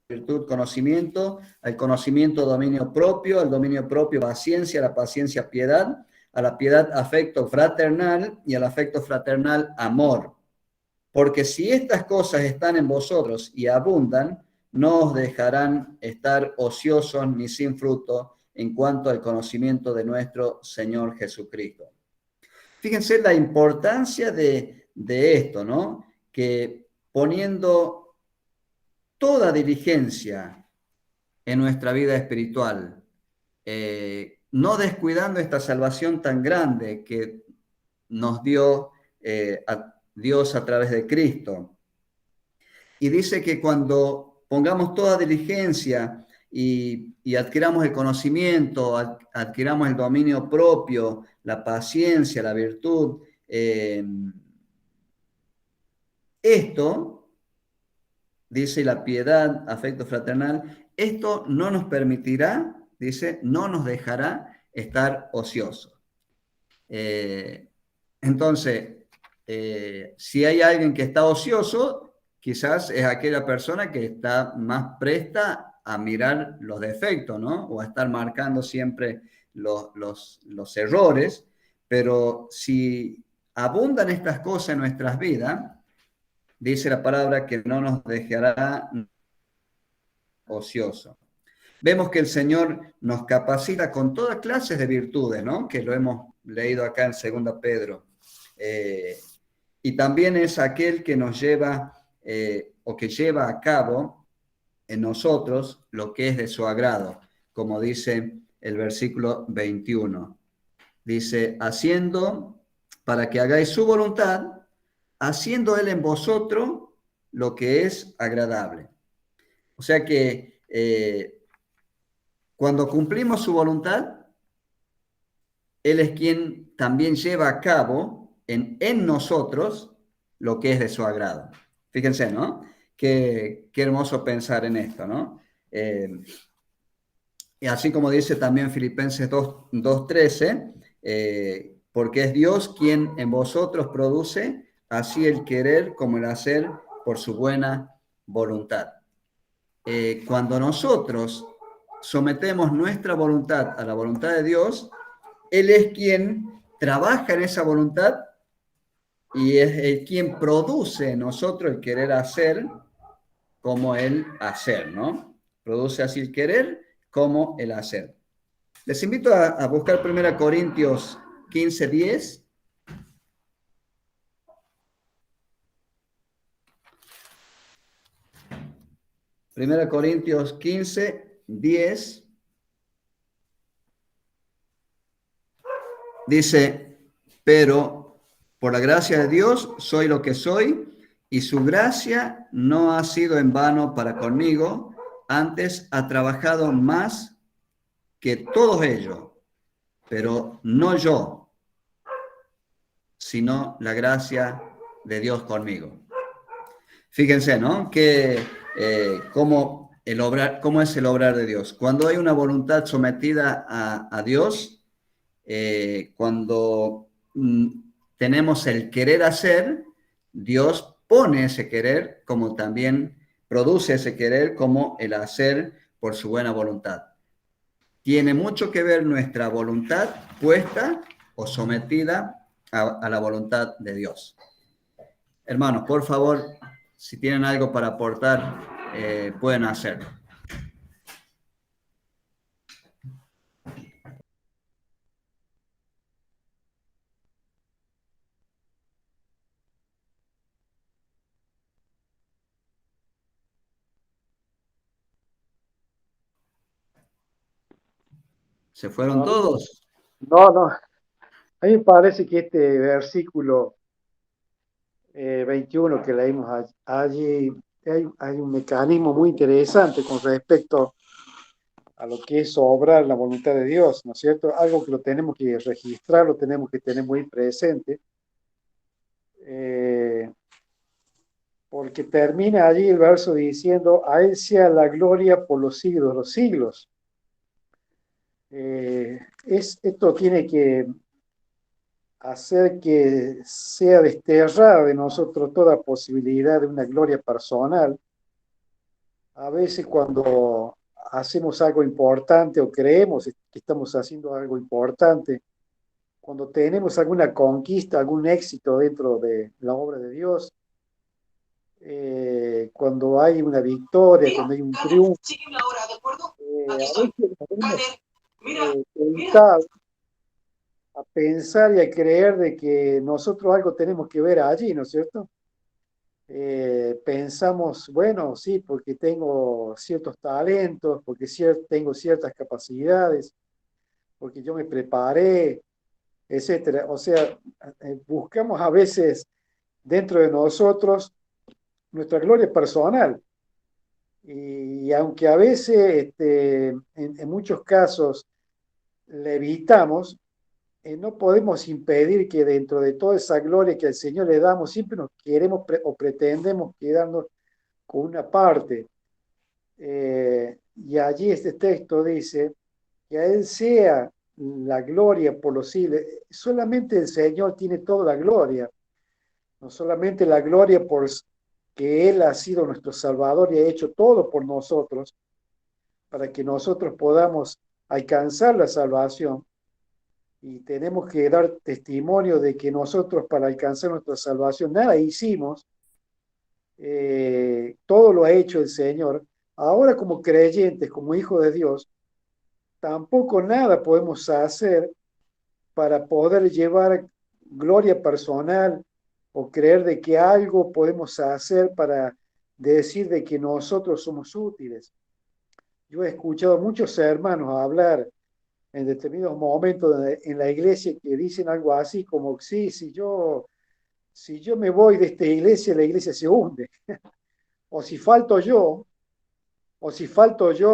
virtud conocimiento, al conocimiento dominio propio, al dominio propio paciencia, a la paciencia piedad, a la piedad afecto fraternal y al afecto fraternal amor. Porque si estas cosas están en vosotros y abundan, no os dejarán estar ociosos ni sin fruto en cuanto al conocimiento de nuestro Señor Jesucristo. Fíjense la importancia de esto, ¿no? Que poniendo toda diligencia en nuestra vida espiritual, no descuidando esta salvación tan grande que nos dio Dios a través de Cristo. Y dice que cuando pongamos toda diligencia y adquiramos el conocimiento, adquiramos el dominio propio, la paciencia, la virtud, esto, dice, la piedad, afecto fraternal, esto no nos permitirá, dice, no nos dejará estar ociosos. Entonces, si hay alguien que está ocioso, quizás es aquella persona que está más presta a mirar los defectos, ¿no? O a estar marcando siempre los errores, pero si abundan estas cosas en nuestras vidas, dice la palabra que no nos dejará ocioso. Vemos que el Señor nos capacita con todas clases de virtudes, ¿no? Que lo hemos leído acá en 2 Pedro. Y también es aquel que nos lleva o que lleva a cabo en nosotros lo que es de su agrado, como dice el versículo 21. Dice, haciendo para que hagáis su voluntad, haciendo Él en vosotros lo que es agradable. O sea que cuando cumplimos su voluntad, Él es quien también lleva a cabo en nosotros lo que es de su agrado. Fíjense, ¿no? Qué hermoso pensar en esto, ¿no? Y así como dice también Filipenses 2:13, porque es Dios quien en vosotros produce así el querer como el hacer por su buena voluntad. cuando nosotros sometemos nuestra voluntad a la voluntad de Dios, Él es quien trabaja en esa voluntad y es el quien produce en nosotros el querer hacer como el hacer, ¿no? Produce así el querer como el hacer. Les invito a buscar 1 Corintios 15:10. Primera Corintios 15:10 dice, pero por la gracia de Dios soy lo que soy, y su gracia no ha sido en vano para conmigo, antes ha trabajado más que todos ellos, pero no yo, sino la gracia de Dios conmigo. Fíjense, ¿no? Que cómo es el obrar de Dios. Cuando hay una voluntad sometida a Dios, cuando tenemos el querer hacer, Dios pone ese querer como también produce ese querer como el hacer por su buena voluntad. Tiene mucho que ver nuestra voluntad puesta o sometida a la voluntad de Dios. Hermanos, por favor, si tienen algo para aportar, pueden hacerlo. ¿Se fueron todos? No. A mí me parece que este versículo 21 que leímos allí, hay un mecanismo muy interesante con respecto a lo que es obrar la voluntad de Dios, ¿no es cierto? Algo que lo tenemos que registrar, lo tenemos que tener muy presente, porque termina allí el verso diciendo, a Él sea la gloria por los siglos de los siglos. Esto tiene que hacer que sea desterrada de nosotros toda posibilidad de una gloria personal. A veces cuando hacemos algo importante o creemos que estamos haciendo algo importante, cuando tenemos alguna conquista, algún éxito dentro de la obra de Dios, cuando hay una victoria, cuando hay un triunfo, a veces nos vemos tentados a pensar y a creer de que nosotros algo tenemos que ver allí, ¿no es cierto? Pensamos, bueno, sí, porque tengo ciertos talentos, porque tengo ciertas capacidades, porque yo me preparé, etcétera. O sea, buscamos a veces dentro de nosotros nuestra gloria personal. Y aunque a veces, en muchos casos, le evitamos, no podemos impedir que dentro de toda esa gloria que al Señor le damos, siempre nos queremos o pretendemos quedarnos con una parte. Y allí este texto dice que a Él sea la gloria por los siglos. Solamente el Señor tiene toda la gloria, no solamente la gloria por que Él ha sido nuestro Salvador y ha hecho todo por nosotros, para que nosotros podamos alcanzar la salvación. Y tenemos que dar testimonio de que nosotros para alcanzar nuestra salvación nada hicimos, todo lo ha hecho el Señor. Ahora como creyentes, como hijos de Dios, tampoco nada podemos hacer para poder llevar gloria personal o creer de que algo podemos hacer para decir de que nosotros somos útiles. Yo he escuchado muchos hermanos hablar en determinados momentos en la iglesia que dicen algo así como, sí, si yo me voy de esta iglesia, la iglesia se hunde. O si falto yo,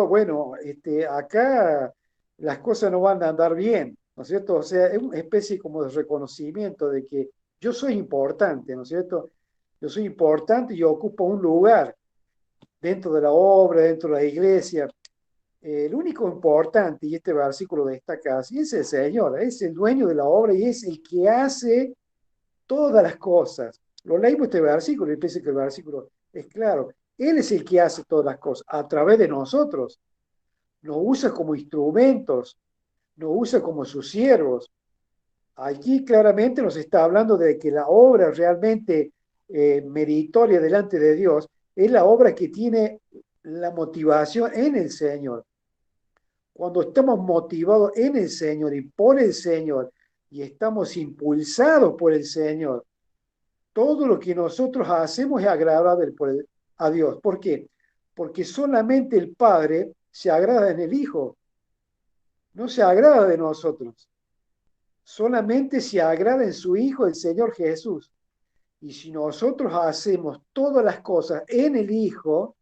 bueno, acá las cosas no van a andar bien, ¿no es cierto? O sea, es una especie como de reconocimiento de que yo soy importante, ¿no es cierto? Yo soy importante y ocupo un lugar dentro de la obra, dentro de la iglesia. El único importante, y este versículo destaca así, es el Señor, es el dueño de la obra y es el que hace todas las cosas. Lo leímos este versículo y pienso que el versículo es claro. Él es el que hace todas las cosas a través de nosotros. Nos usa como instrumentos, nos usa como sus siervos. Aquí claramente nos está hablando de que la obra realmente meritoria delante de Dios es la obra que tiene la motivación en el Señor. Cuando estamos motivados en el Señor y por el Señor y estamos impulsados por el Señor, todo lo que nosotros hacemos es agradable a Dios. ¿Por qué? Porque solamente el Padre se agrada en el Hijo, no se agrada de nosotros. Solamente se agrada en su Hijo, el Señor Jesús. Y si nosotros hacemos todas las cosas en el Hijo,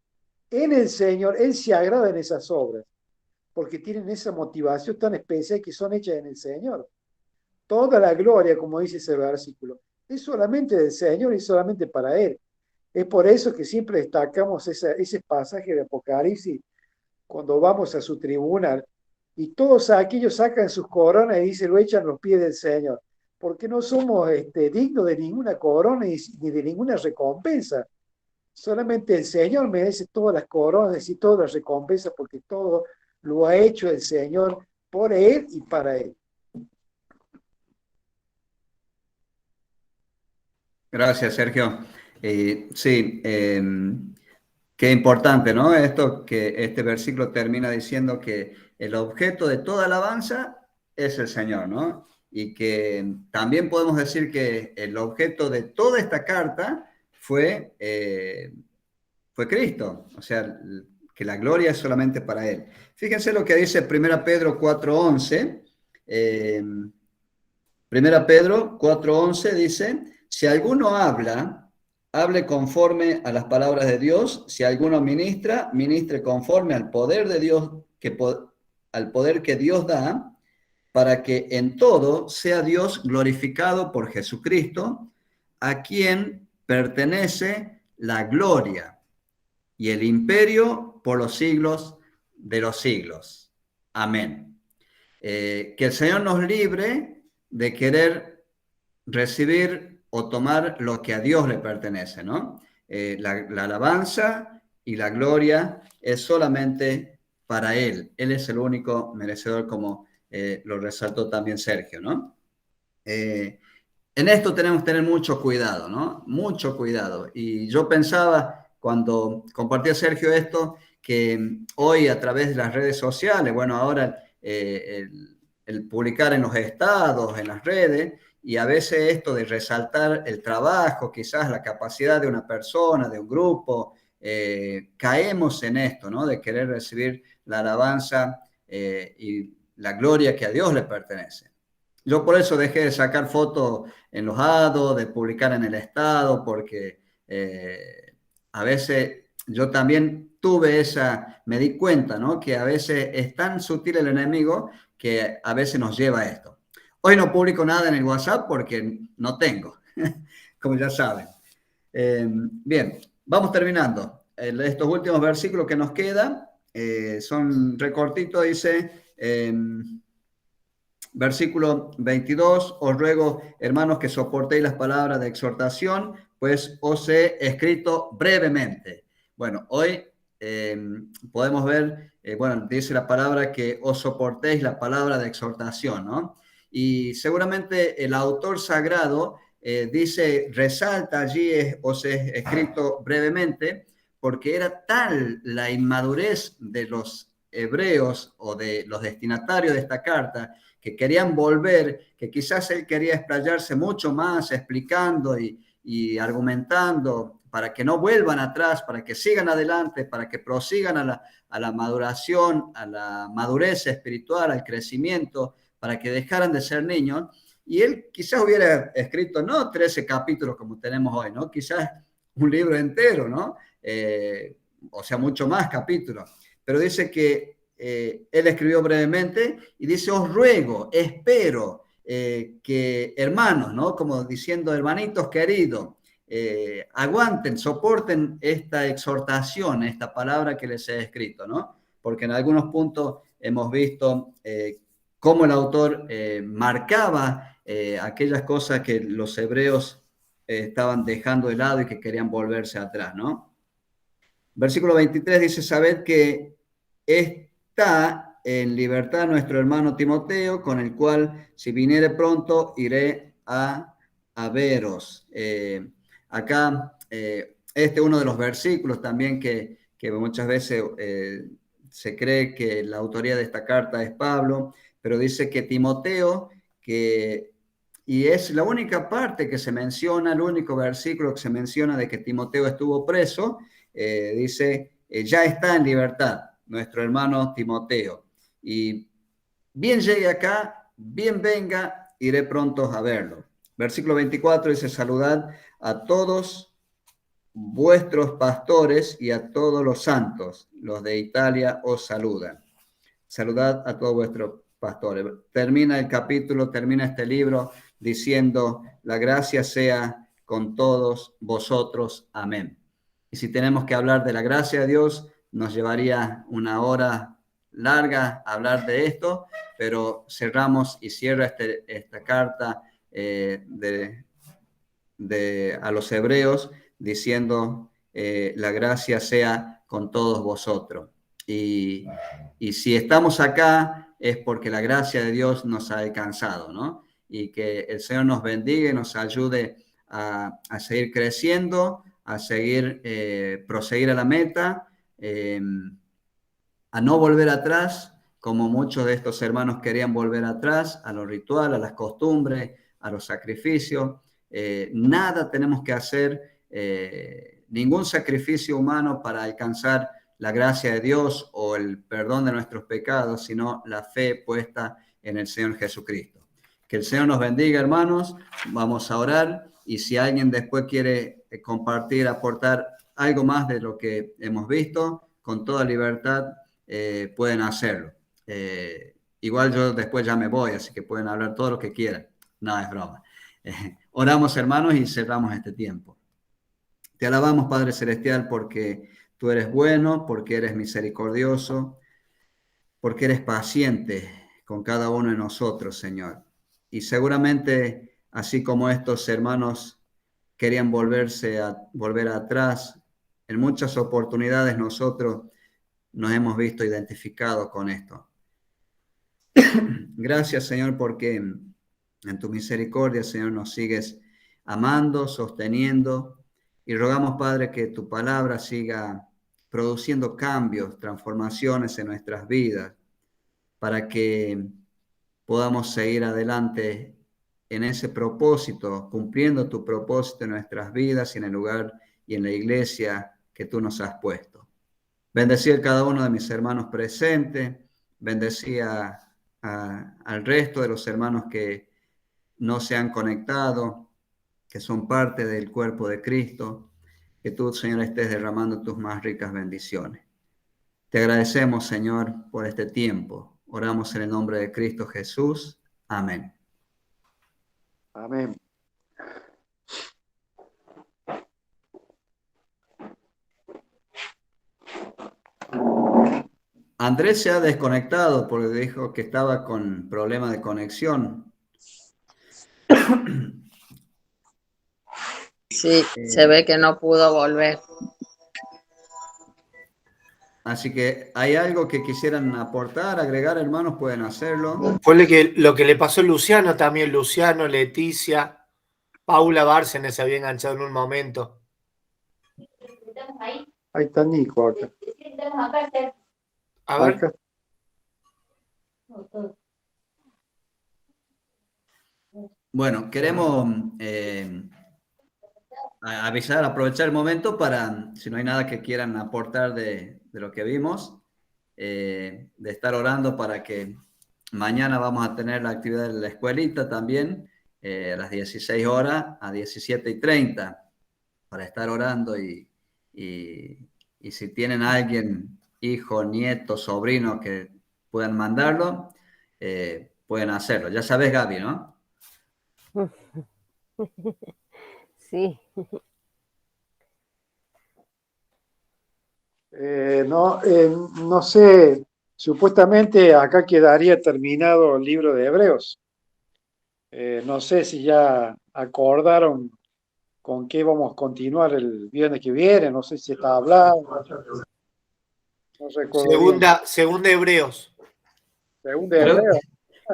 en el Señor, Él se agrada en esas obras, porque tienen esa motivación tan especial que son hechas en el Señor. Toda la gloria, como dice ese versículo, es solamente del Señor y solamente para Él. Es por eso que siempre destacamos ese pasaje de Apocalipsis cuando vamos a su tribunal y todos aquellos sacan sus coronas y dicen, lo echan a los pies del Señor, porque no somos dignos de ninguna corona ni de ninguna recompensa. Solamente el Señor merece todas las coronas y todas las recompensas porque todo lo ha hecho el Señor por Él y para Él. Gracias, Sergio. Sí, qué importante, ¿no? Esto que este versículo termina diciendo que el objeto de toda alabanza es el Señor, ¿no? Y que también podemos decir que el objeto de toda esta carta fue Cristo, o sea, que la gloria es solamente para Él. Fíjense lo que dice 1 Pedro 4:11. 1 Pedro 4:11 dice, si alguno habla, hable conforme a las palabras de Dios, si alguno ministra, ministre conforme al poder de Dios, al poder que Dios da, para que en todo sea Dios glorificado por Jesucristo, a quien pertenece la gloria y el imperio por los siglos de los siglos. Amén. Que el Señor nos libre de querer recibir o tomar lo que a Dios le pertenece, ¿no? La alabanza y la gloria es solamente para Él. Él es el único merecedor, como lo resaltó también Sergio, ¿no? En esto tenemos que tener mucho cuidado, ¿no? Mucho cuidado. Y yo pensaba, cuando compartía Sergio esto, que hoy a través de las redes sociales, bueno, ahora el publicar en los estados, en las redes, y a veces esto de resaltar el trabajo, quizás la capacidad de una persona, de un grupo, caemos en esto, ¿no? De querer recibir la alabanza y la gloria que a Dios le pertenece. Yo por eso dejé de sacar fotos en los hados, de publicar en el estado, porque a veces yo también me di cuenta, ¿no? Que a veces es tan sutil el enemigo que a veces nos lleva a esto. Hoy no publico nada en el WhatsApp porque no tengo, como ya saben. Bien, vamos terminando. Estos últimos versículos que nos quedan son recortitos, dice... Versículo 22, os ruego, hermanos, que soportéis las palabras de exhortación, pues os he escrito brevemente. Bueno, hoy podemos ver, bueno, dice la palabra que os soportéis la palabra de exhortación, ¿no? Y seguramente el autor sagrado dice, resalta allí, os he escrito brevemente, porque era tal la inmadurez de los hebreos o de los destinatarios de esta carta, que querían volver, que quizás él quería explayarse mucho más explicando y argumentando para que no vuelvan atrás, para que sigan adelante, para que prosigan a la maduración, a la madurez espiritual, al crecimiento, para que dejaran de ser niños. Y él quizás hubiera escrito, no 13 capítulos como tenemos hoy, ¿no? Quizás un libro entero, ¿no? O sea, mucho más capítulos. Pero dice que él escribió brevemente y dice, os ruego, espero que hermanos, ¿no? Como diciendo, hermanitos queridos, aguanten, soporten esta exhortación, esta palabra que les he escrito, ¿no? Porque en algunos puntos hemos visto cómo el autor marcaba aquellas cosas que los hebreos estaban dejando de lado y que querían volverse atrás, ¿no? Versículo 23 dice, sabed que está en libertad nuestro hermano Timoteo, con el cual, si viniere pronto, iré a veros. Acá, este es uno de los versículos también que muchas veces se cree que la autoría de esta carta es Pablo, pero dice que Timoteo, y es la única parte que se menciona, el único versículo que se menciona de que Timoteo estuvo preso, dice, ya está en libertad nuestro hermano Timoteo. Y bien llegue acá, bien venga, iré pronto a verlo. Versículo 24 dice, saludad a todos vuestros pastores y a todos los santos. Los de Italia os saludan. Saludad a todos vuestros pastores. Termina el capítulo, termina este libro diciendo, la gracia sea con todos vosotros. Amén. Y si tenemos que hablar de la gracia de Dios, nos llevaría una hora larga hablar de esto, pero cerramos y cierro esta carta a los hebreos diciendo, la gracia sea con todos vosotros. Y si estamos acá es porque la gracia de Dios nos ha alcanzado, ¿no? Y que el Señor nos bendiga y nos ayude a seguir creciendo, a seguir, proseguir a la meta, a no volver atrás, como muchos de estos hermanos querían volver atrás, a los rituales, a las costumbres, a los sacrificios. Nada tenemos que hacer, ningún sacrificio humano para alcanzar la gracia de Dios o el perdón de nuestros pecados, sino la fe puesta en el Señor Jesucristo. Que el Señor nos bendiga, hermanos. Vamos a orar y si alguien después quiere compartir, aportar algo más de lo que hemos visto, con toda libertad pueden hacerlo. Igual yo después ya me voy, así que pueden hablar todo lo que quieran. No, es broma. Oramos, hermanos, y cerramos este tiempo. Te alabamos, Padre Celestial, porque tú eres bueno, porque eres misericordioso, porque eres paciente con cada uno de nosotros, Señor. Y seguramente, así como estos hermanos querían volver atrás, en muchas oportunidades nosotros nos hemos visto identificados con esto. Gracias, Señor, porque en tu misericordia, Señor, nos sigues amando, sosteniendo, y rogamos, Padre, que tu palabra siga produciendo cambios, transformaciones en nuestras vidas, para que podamos seguir adelante en ese propósito, cumpliendo tu propósito en nuestras vidas y en el lugar y en la iglesia que tú nos has puesto. Bendecí a cada uno de mis hermanos presentes, bendecí al resto de los hermanos que no se han conectado, que son parte del cuerpo de Cristo, que tú, Señor, estés derramando tus más ricas bendiciones. Te agradecemos, Señor, por este tiempo. Oramos en el nombre de Cristo Jesús. Amén. Amén. Andrés se ha desconectado porque dijo que estaba con problemas de conexión. Sí, se ve que no pudo volver. Así que hay algo que quisieran aportar, agregar, hermanos, pueden hacerlo. Fue lo que le pasó a Luciano también, Luciano, Leticia, Paula Bárcenas se había enganchado en un momento. Ahí está Nico acá. A ver. Acá. Bueno, queremos aprovechar el momento para, si no hay nada que quieran aportar de lo que vimos, de estar orando para que mañana vamos a tener la actividad de la escuelita también, a las 16 horas a 17:30, para estar orando y si tienen a alguien, hijo, nieto, sobrino, que puedan mandarlo, pueden hacerlo. Ya sabes, Gaby, ¿no? Sí. No sé, supuestamente acá quedaría terminado el libro de Hebreos. No sé si ya acordaron con qué vamos a continuar el viernes que viene, no sé si está hablando, no recuerdo bien. Segunda Hebreos. Segunda Hebreo.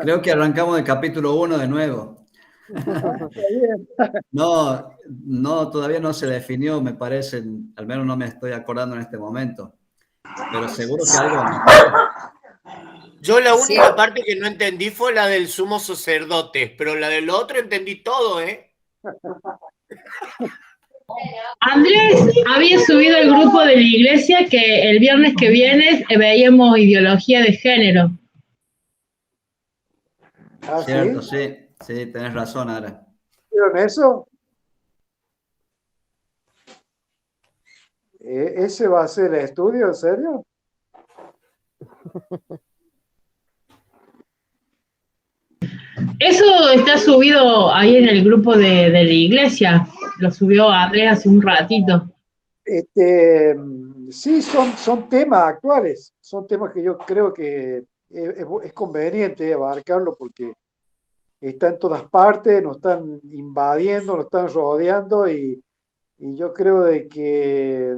Creo que arrancamos el capítulo 1 de nuevo. Está bien. No, todavía no se definió, me parece, al menos no me estoy acordando en este momento, pero seguro que algo. Yo la Sí. única parte que no entendí fue la del sumo sacerdote, pero la del otro entendí todo, ¿eh? Andrés había subido al grupo de la iglesia que el viernes que viene veíamos ideología de género. ¿Ah, Cierto, sí? sí, tenés razón, Ara. ¿Vieron eso? ¿Ese va a ser el estudio, en serio? Eso está subido ahí en el grupo de la iglesia. Lo subió Andrés hace un ratito. Sí, son temas actuales, son temas que yo creo que es conveniente abarcarlo porque está en todas partes, nos están invadiendo, nos están rodeando y yo creo de que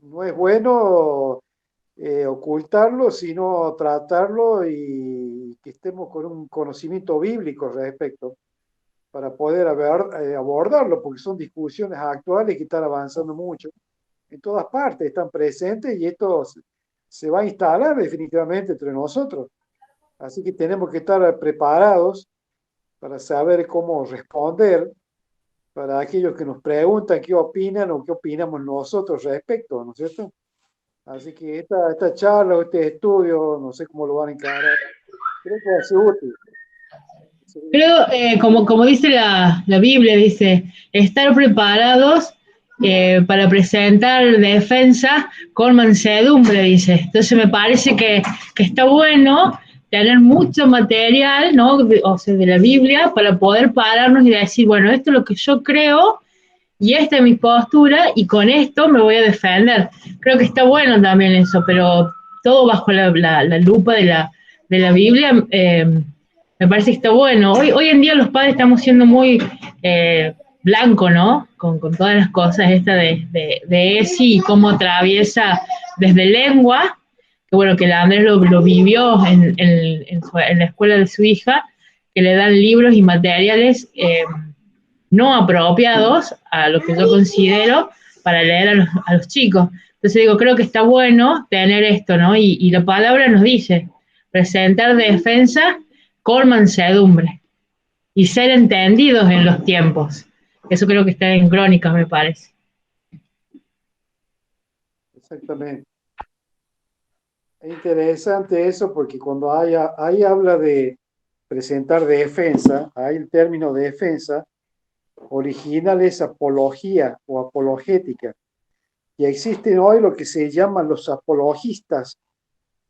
no es bueno ocultarlo, sino tratarlo y que estemos con un conocimiento bíblico al respecto para poder abordarlo, porque son discusiones actuales que están avanzando mucho. En todas partes están presentes y esto se va a instalar definitivamente entre nosotros. Así que tenemos que estar preparados para saber cómo responder para aquellos que nos preguntan qué opinan o qué opinamos nosotros respecto, ¿no es cierto? Así que esta charla o este estudio, no sé cómo lo van a encarar, creo que va a ser útil. Creo, como dice la Biblia, dice, estar preparados para presentar defensa con mansedumbre, dice. Entonces me parece que está bueno tener mucho material, ¿no? O sea, de la Biblia para poder pararnos y decir, bueno, esto es lo que yo creo y esta es mi postura y con esto me voy a defender. Creo que está bueno también eso, pero todo bajo la lupa de la Biblia. Me parece que está bueno. Hoy en día los padres estamos siendo muy blanco, ¿no? Con todas las cosas esta de ESI y cómo atraviesa desde lengua, que bueno, que la Andrés lo vivió en la escuela de su hija, que le dan libros y materiales no apropiados a lo que yo considero para leer a los chicos. Entonces digo, creo que está bueno tener esto, ¿no? Y la palabra nos dice, presentar defensa con mansedumbre y ser entendidos en los tiempos. Eso creo que está en Crónicas, me parece. Exactamente. Es interesante eso porque cuando ahí habla de presentar defensa, ahí el término de defensa original es apología o apologética. Y existen hoy lo que se llaman los apologistas,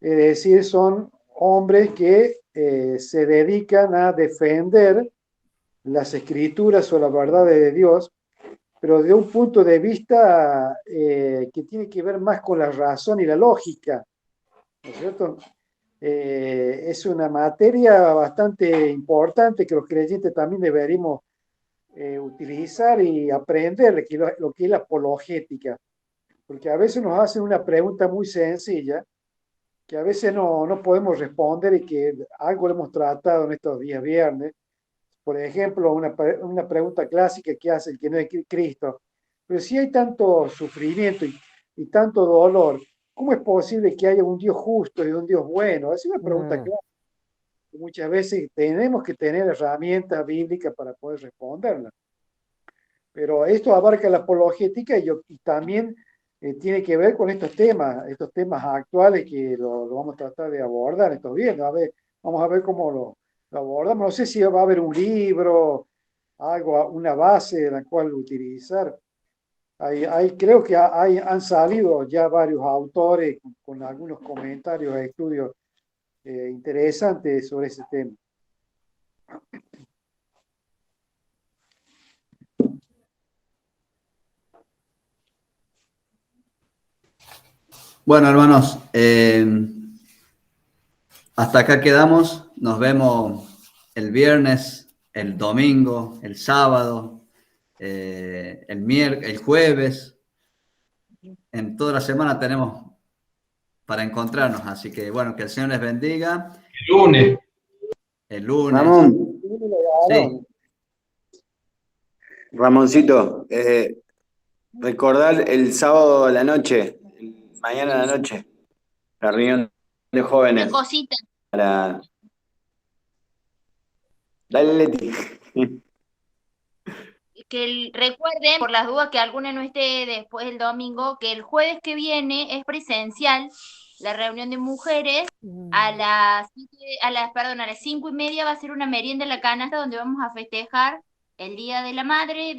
es decir, son hombres que se dedican a defender las escrituras o la verdad de Dios, pero de un punto de vista que tiene que ver más con la razón y la lógica, ¿no es cierto? Es una materia bastante importante que los creyentes también deberíamos utilizar y aprender lo que es la apologética, porque a veces nos hacen una pregunta muy sencilla que a veces no podemos responder y que algo lo hemos tratado en estos días viernes. Por ejemplo, una pregunta clásica que hace el que no es Cristo. Pero si hay tanto sufrimiento y tanto dolor, ¿cómo es posible que haya un Dios justo y un Dios bueno? Es una pregunta clásica. Muchas veces tenemos que tener herramientas bíblicas para poder responderla. Pero esto abarca la apologética y también tiene que ver con estos temas actuales que lo vamos a tratar de abordar estos viernes. Vamos a ver cómo lo abordamos. No sé si va a haber un libro, algo, una base en la cual utilizar. Creo que han salido ya varios autores con algunos comentarios, estudios interesantes sobre ese tema. Bueno, hermanos, hasta acá quedamos. Nos vemos el viernes, el domingo, el sábado. el jueves. En toda la semana tenemos para encontrarnos, así que bueno, que el Señor les bendiga. El lunes. El lunes. Ramón. Sí. Ramoncito, recordar el sábado a la noche, mañana a la noche, la reunión de jóvenes. Una cosita. Para... Dale, Leti. Recuerden, por las dudas que alguna no esté después del domingo, que el jueves que viene es presencial la reunión de mujeres. A las 5:30 va a ser una merienda en la canasta donde vamos a festejar el Día de la Madre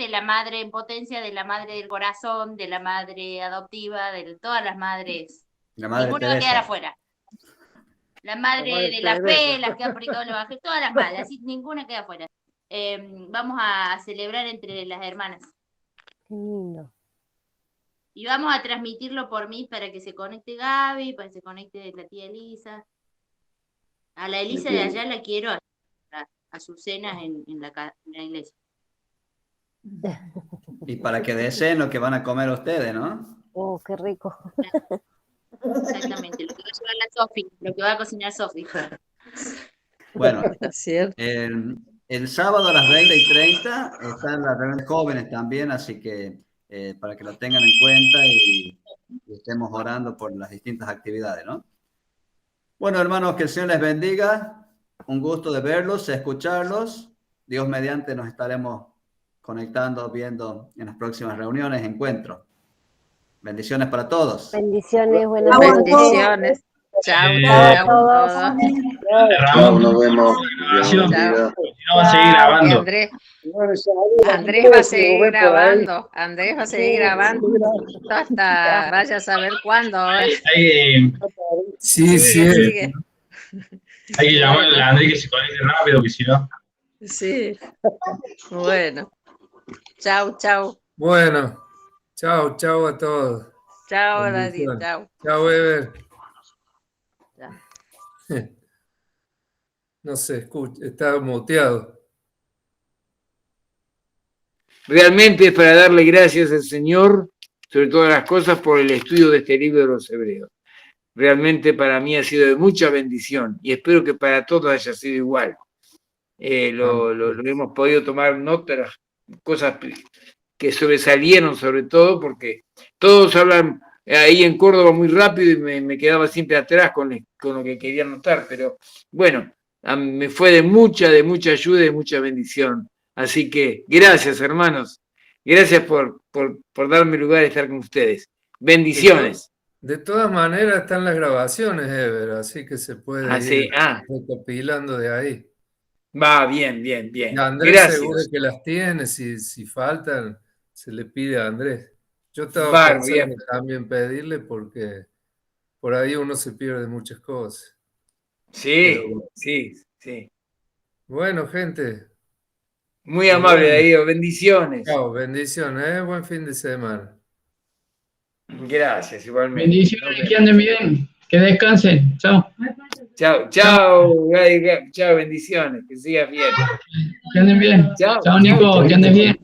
en potencia, de la Madre del Corazón, de la Madre adoptiva, de todas las madres. La Madre Ninguna va a Teresa. quedar afuera. La Madre de la Fe, las que han predicado el Evangelio, todas las madres, así ninguna queda afuera. Vamos a celebrar entre las hermanas. Qué lindo. Y vamos a transmitirlo por mí para que se conecte Gaby, para que se conecte la tía Elisa. A la Elisa de allá la quiero a sus cenas en la iglesia. Y para que deseen lo que van a comer ustedes, ¿no? Oh, qué rico. Exactamente, lo que va a llevar la Sofi, lo que va a cocinar Sofi. Bueno, ¿Cierto? el sábado a las 20:30 están las reuniones jóvenes también, así que para que lo tengan en cuenta y estemos orando por las distintas actividades, ¿no? Bueno, hermanos, que el Señor les bendiga. Un gusto de verlos, escucharlos. Dios mediante nos estaremos conectando, viendo en las próximas reuniones, encuentros. Bendiciones para todos. Bendiciones, buenas Bendiciones. Chao, chao a todos. Chao, nos vemos. Dios Chao. bendiga. No va a seguir grabando. Andrés va a seguir grabando. Andrés va a seguir grabando hasta vaya a saber cuándo. Sí, Sigue. Hay que llamarle a Andrés que se conecte rápido, que si no. Sí. Bueno. Chao, chao. Bueno, chao, chao a todos. Chao, David. Bendiciones. Chao. Chao, Ever. Chao. No se escucha, está muteado. Realmente es para darle gracias al Señor, sobre todas las cosas, por el estudio de este libro de los Hebreos. Realmente para mí ha sido de mucha bendición y espero que para todos haya sido igual. Lo hemos podido tomar nota de las cosas que sobresalieron, sobre todo porque todos hablan ahí en Córdoba muy rápido y me quedaba siempre atrás con lo que quería notar, pero bueno, me fue de mucha ayuda y de mucha bendición. Así que gracias, hermanos. Gracias por darme lugar a estar con ustedes. Bendiciones. De todas maneras están las grabaciones, Ever, así que se puede ir recopilando de ahí. Va, bien. Y Andrés Gracias. seguro que las tiene, si faltan, se le pide a Andrés. Yo estaba pensando también pedirle porque por ahí uno se pierde muchas cosas. Sí. Bueno, gente. Muy amable, Darío. Bendiciones. Chao, bendiciones. Buen fin de semana. Gracias, igualmente. Bendiciones, que anden bien, que descansen. Chao. Chao, bendiciones, que sigas bien. Que anden bien. Chao, Nico, que anden bien.